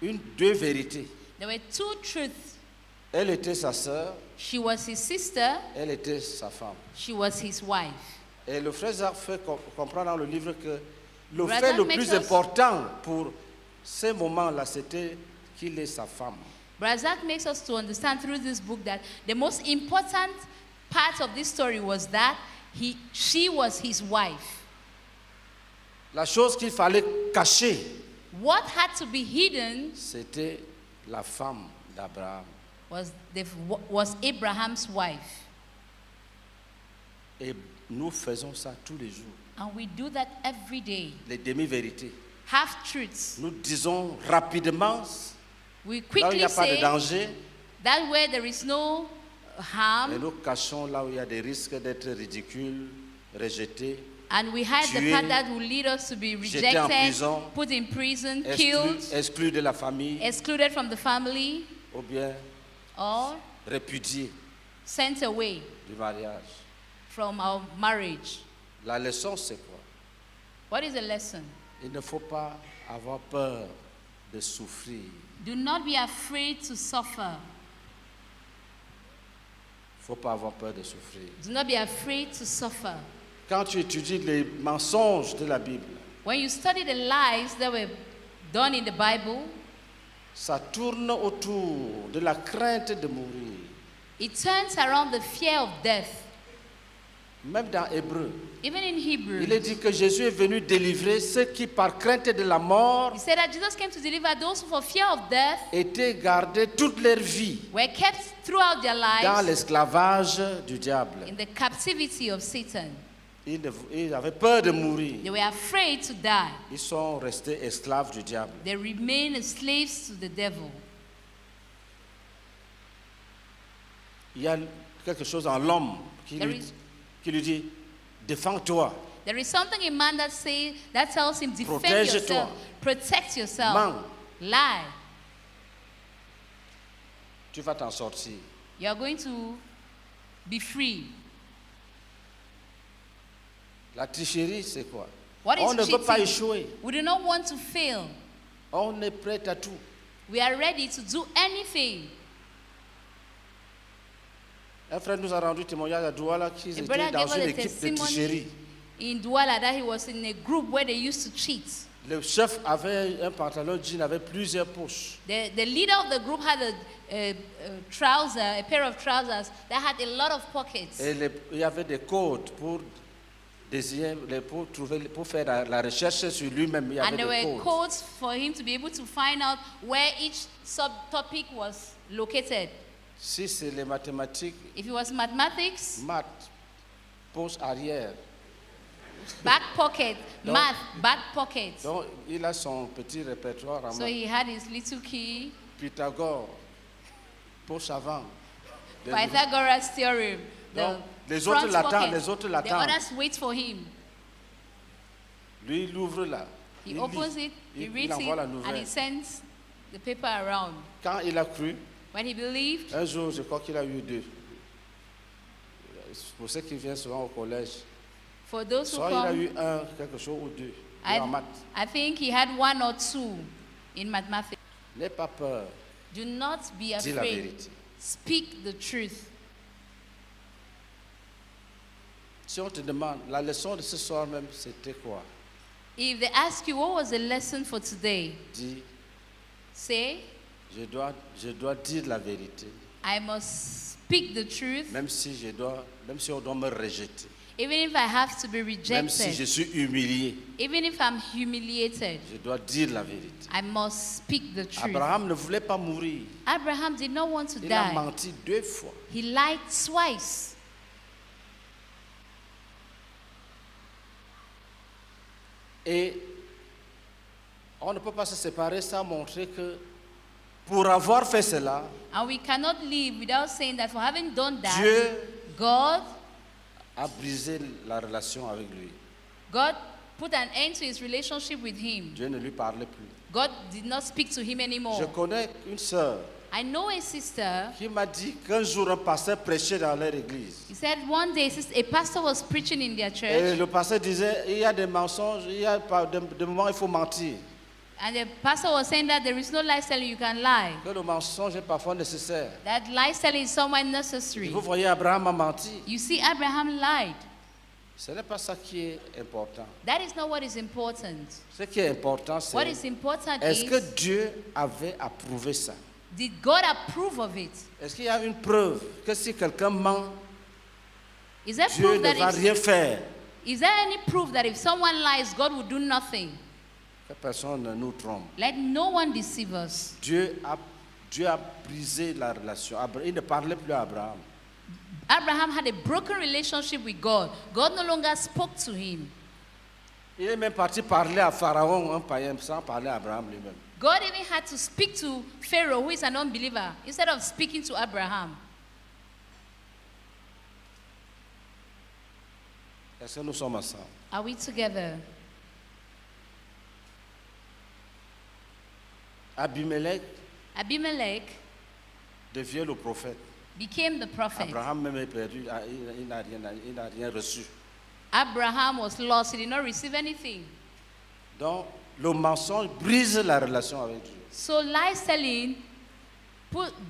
deux vérités. There were two truths. Elle était sa sœur, She was his sister, elle était sa femme. she was his wife. Et le frère Zach fait comprendre dans le livre que le Brother fait le makes plus us- important pour ces moments-là, c'était qu'il est sa femme. Brazak makes us to understand through this book that the most important part of this story was that she was his wife. La chose qu'il fallait cacher, What had to be hidden c'était la femme d'Abraham. was Abraham's wife. Et nous faisons ça tous les jours. And we do that every day. Les demi-vérités. Half-truths. Nous disons rapidement, We là où il quickly n'y a pas de say danger, that where there is no et harm, nous cachons là où il y a des risques d'être ridicules, rejetés, and we hide the tué, part that will lead us to be jeté en rejected, prison, put in prison, killed, exclus de la famille, excluded from the family, ou bien or répudiés sent away du mariage. from our marriage. La leçon, c'est quoi? What is the lesson? Il ne faut pas avoir peur de souffrir. Do not be afraid to suffer. Il ne faut pas avoir peur de souffrir. Do not be afraid to suffer. Quand tu étudies les mensonges de la Bible, When you study the lies that were done in the Bible, ça tourne autour de la crainte de mourir. it turns around the fear of death. Même dans Hébreu, Even in il est Hebrews, dit que Jésus est venu délivrer ceux qui, par crainte de la mort, he said that Jesus came to deliver those who for fear of death étaient gardés toute leur vie were kept throughout their dans lives l'esclavage du diable. in the captivity of Satan. Ils avaient peur de mourir. They were afraid to die. Ils sont restés esclaves du diable. They remained slaves to the devil. Il y a quelque chose en l'homme qui lui dit, défends-toi, There is something in man that tells him, defend Protège-toi. yourself, protect yourself, mens, lie. tu vas t'en sortir. You are going to be free. La tricherie, c'est quoi? What is On ne veut pas cheating? échouer. We do not want to fail. On est prêt à tout. We are ready to do anything. Un frère nous a rendu témoignage à Douala qu'ils A étaient brother dans gave us une a équipe de tricherie. testimony in Douala that he was in a group where they used to cheat. Le chef avait un pantalon jean avec plusieurs poches. The leader of the group had a pair of trousers that had a lot of pockets. Et il y avait des codes pour désigner, pour faire la recherche sur lui-même. Il y And avait there des were codes. codes for him to be able to find out where each subtopic was located. Si c'est les mathématiques, If it was mathematics, maths, poche arrière. back pocket, No. math, back pocket. Donc, il a son petit répertoire en So maths. he had his little key, Pythagore, poche avant. Les- Pythagoras theorem. Donc, les front autres l'attendent, pocket. les autres The l'attendent. others wait for him. Lui, il ouvre là. He Il opens lit. it, he Il reads it, envoie la and he nouvelle. sends the paper around. Quand il a cru, When he believed, un jour, je crois qu'il a eu 2. Pour ceux qui viennent souvent au collège, for those who soit il a come, eu 1, quelque chose, ou 2. En maths. I think he had 1 or 2 in mathematics. N'aie pas peur, Do not be dis la afraid. vérité. Speak the truth. Si on te demande, la leçon de ce soir même, c'était quoi? If they ask you what was the lesson for today, Dis, say, je dois dire la vérité, I must speak the truth, même si on doit me rejeter, even if I have to be même si je rejected, suis humilié, even if I'm humiliated, je dois dire la vérité. I must speak the truth. Abraham ne voulait pas mourir. Abraham did not want to Il a die. menti 2 fois. He lied twice. Et on ne peut pas se séparer sans montrer que pour avoir fait cela, And we cannot live without saying that for having done that, Dieu God a brisé la relation avec lui. put an end to his relationship with him. Dieu ne lui parlait plus. God did not speak to him Je anymore. connais une sœur I know a sister. qui m'a dit qu'un jour un pasteur prêchait dans leur église. He said one day a pastor was preaching in their Et church, le pasteur disait, il y a des mensonges, il y a pas de moments il faut mentir. And the pastor was saying that there is no lie telling, you can lie. Que le mensonge est parfois nécessaire. That lie telling is somewhat necessary. Vous voyez, Abraham a menti. You see, Abraham lied. Ce n'est pas ça qui est important. That is not what is important. Ce qui est important, What is c'est important est-ce que is, Dieu avait approuvé ça? did God approve of it? Est-ce qu'il y a une preuve que si quelqu'un ment, Is there Dieu proof ne that va rien faire? is there any proof that if someone lies, God will do nothing? Que personne ne nous trompe. Let no one deceive us. Dieu a brisé la relation. Il ne parlait plus à Abraham. Abraham had a broken relationship with God. God no longer spoke to him. Il est même parti parler à Pharaon, un païen, sans parler à Abraham lui-même. God even had to speak to Pharaoh, who is an unbeliever, instead of speaking to Abraham. Est-ce que nous sommes ensemble? Are we together? Abimelech Abimelech devient le prophète. became the prophet. Abraham même est perdu, il n'a rien reçu. Abraham was lost. He did not receive anything. Donc, le mensonge brise la relation avec Dieu. So lie telling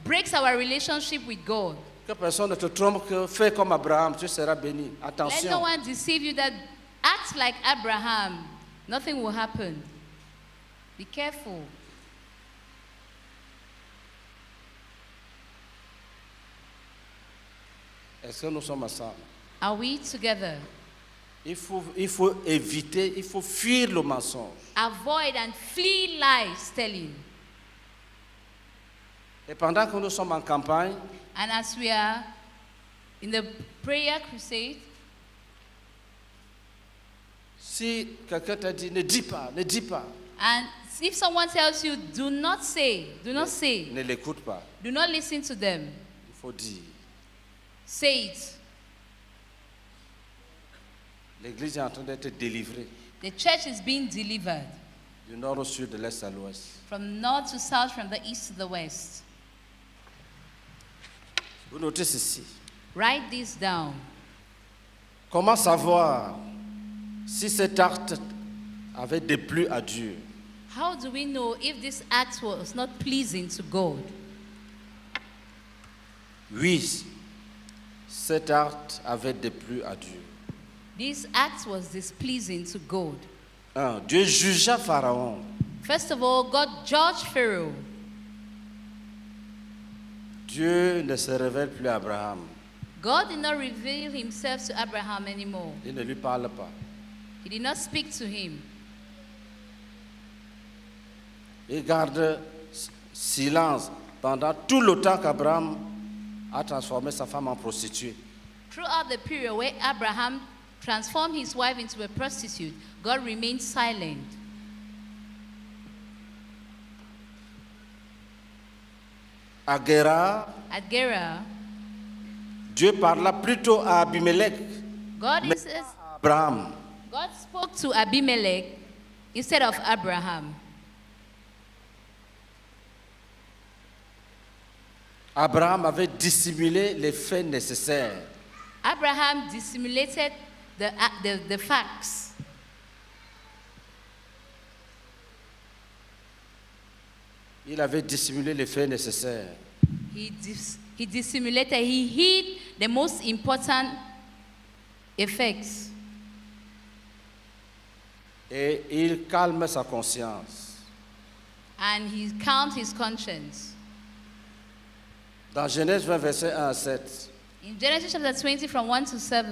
breaks our relationship with God. Que personne ne te trompe, que fais comme Abraham, tu seras béni. Let no Attention. one deceive you that act like Abraham. Nothing will happen. Be careful. Est-ce que nous sommes ensemble? Are we together? Il faut éviter, il faut fuir le mensonge. Avoid and flee lies telling. Et pendant que nous sommes en campagne, And as we are in the prayer crusade, si quelqu'un te dit ne dis pas, ne dis pas, and if someone tells you, do not say, ne l'écoute pas. do not listen to them, Il faut dire. say it. L'église est en train d'être délivrée The church is being delivered du nord au sud, de l'est à l'ouest. from north to south, from the east to the west. Vous notez ceci. Write this down. Comment savoir si cet acte avait déplu à Dieu? How do we know if this act was not pleasing to God? Oui, cet acte avait déplu à Dieu. This act was displeasing to God. 1. Dieu jugea Pharaon. First of all, God judged Pharaoh. Dieu ne se révèle plus à Abraham. God did not reveal himself to Abraham anymore. Il ne lui parle pas. He did not speak to him. Il garde silence pendant tout le temps qu'Abraham a transformé sa femme en prostituée. Throughout the period where Abraham transformed his wife into a prostitute, God remained silent. À Guérar, At Gerar, Dieu parla plutôt à Abimelech, God Abraham. spoke to Abimelech instead of Abraham. Abraham avait dissimulé les faits nécessaires. Abraham dissimulated the facts. Il avait dissimulé les faits nécessaires. He dissimulated, he hid the most important effects. Et il calme sa conscience. And he calmed his conscience. Dans Genèse 20, verset 1 à 7, In Genesis chapter 20, from 1 to 7,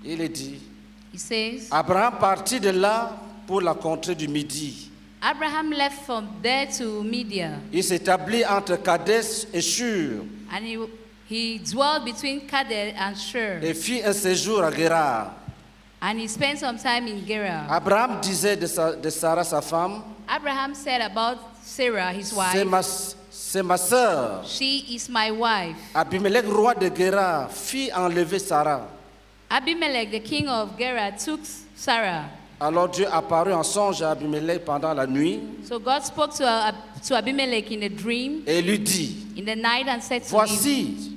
il est dit, he says, Abraham partit de là pour la contrée du Midi. Abraham left from there to Media, Il s'établit entre Kadesh et Shur and he dwelled between Kadesh and Shur, et fit un séjour à Guérar. and he spent some time in Gerar. Abraham disait de Sarah, sa femme, Abraham said about Sarah, his c'est wife, ma sœur. she is my wife. Abimelech, roi de Guérar, fit enlever Sarah. Abimelech, the king of Gerar, took Sarah. Alors Dieu apparut en songe à Abimelech pendant la nuit So God spoke to Abimelech in a dream et lui dit, in the night and said to him, voici,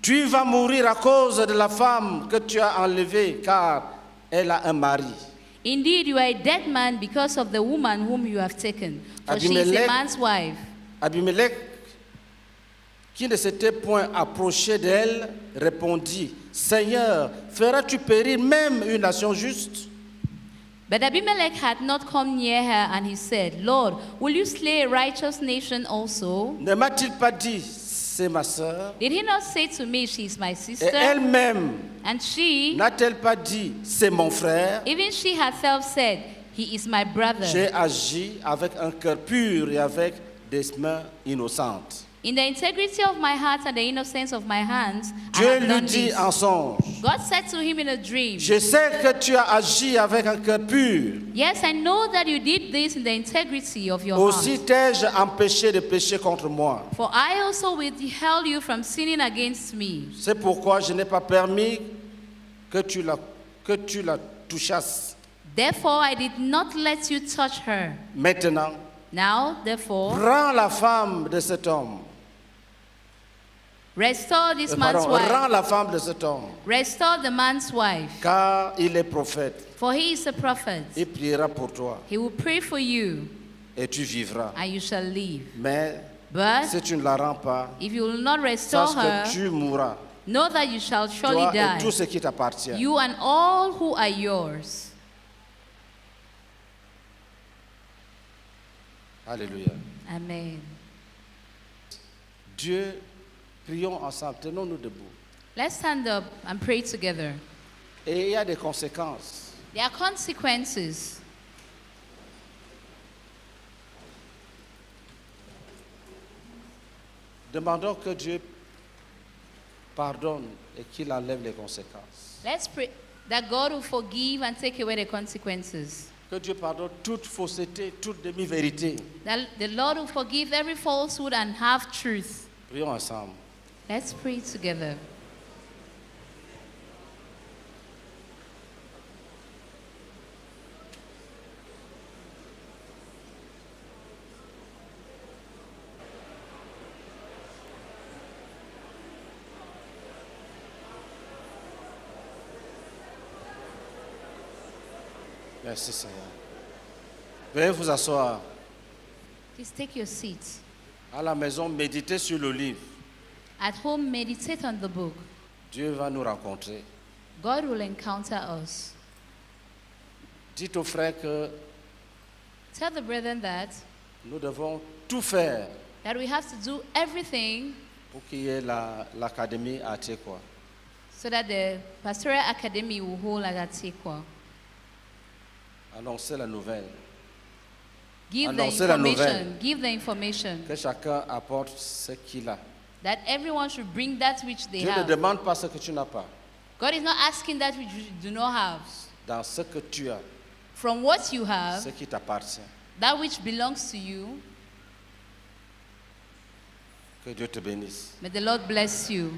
tu vas mourir à cause de la femme que tu as enlevée, car elle a un mari. Indeed, you are a dead man because of the woman whom you have taken, for she is a Abimelech- man's wife. Abimelech, qui ne s'était point approché d'elle, répondit, Seigneur, feras-tu périr même une nation juste? But Abimelech had not come near her, and he said, Lord, will you slay a righteous nation also? Ne m'a-t-il pas dit, c'est ma sœur? Did he not say to me, she is my Et sister? elle-même, And she, n'a-t-elle pas dit, c'est mon frère? even she herself said, he is my brother. J'ai agi avec un cœur pur et avec des mains innocentes. In the integrity of my heart and the innocence of my hands, I Dieu have lui done dit this. en songe, God said to him in a dream, je sais que tu as agi avec un cœur pur. yes, I know that you did this in the integrity of your Aussi heart. t'ai-je empêché de pécher contre moi. For I also withheld you from sinning against me. C'est pourquoi je n'ai pas permis que tu la touchasses. Therefore, I did not let you touch her. Maintenant, Now, therefore, rends la femme de cet homme. restore this man's Pardon, wife. rends la femme de cet homme. Restore the man's wife. Car il est prophète. For he is a prophet. Il priera pour toi He will pray for you, et tu vivras. and you shall live. Mais But si tu ne la rends pas, if you will not restore sache her, que tu mourras. know that you shall surely Toi et tout die, ce qui t'appartient. you and all who are yours. Alléluia. Amen. Dieu, prions ensemble, tenons-nous debout. Let's stand up and pray together. Et il y a des conséquences. There are consequences. Demandons que Dieu pardonne et qu'il enlève les conséquences. Let's pray that God will forgive and take away the consequences. Que Dieu pardonne toute fausseté, toute demi-vérité. That the Lord will forgive every falsehood and half truth. Prions ensemble. Let's pray together. Merci Seigneur. Veuillez vous asseoir. Please take your seat. À la maison, méditez sur le livre. At home, meditate on the book. Dieu va nous rencontrer. God will encounter us. Dites aux frères que Tell the brethren that nous devons tout faire we have to do everything pour qu'il y ait l'académie à Tchekwa. so that the pastoral academy will hold at Atikwa. Annoncez la nouvelle. Give the Annoncez la information. nouvelle. Give the information Que chacun apporte ce qu'il a. that everyone should bring that which they Dieu ne have. demande pas ce que tu n'as pas. God is not asking that which you do not have. Dans ce que tu as, From what you ce have, qui t'appartient. that which belongs to you, Que Dieu te bénisse. may the Lord bless you.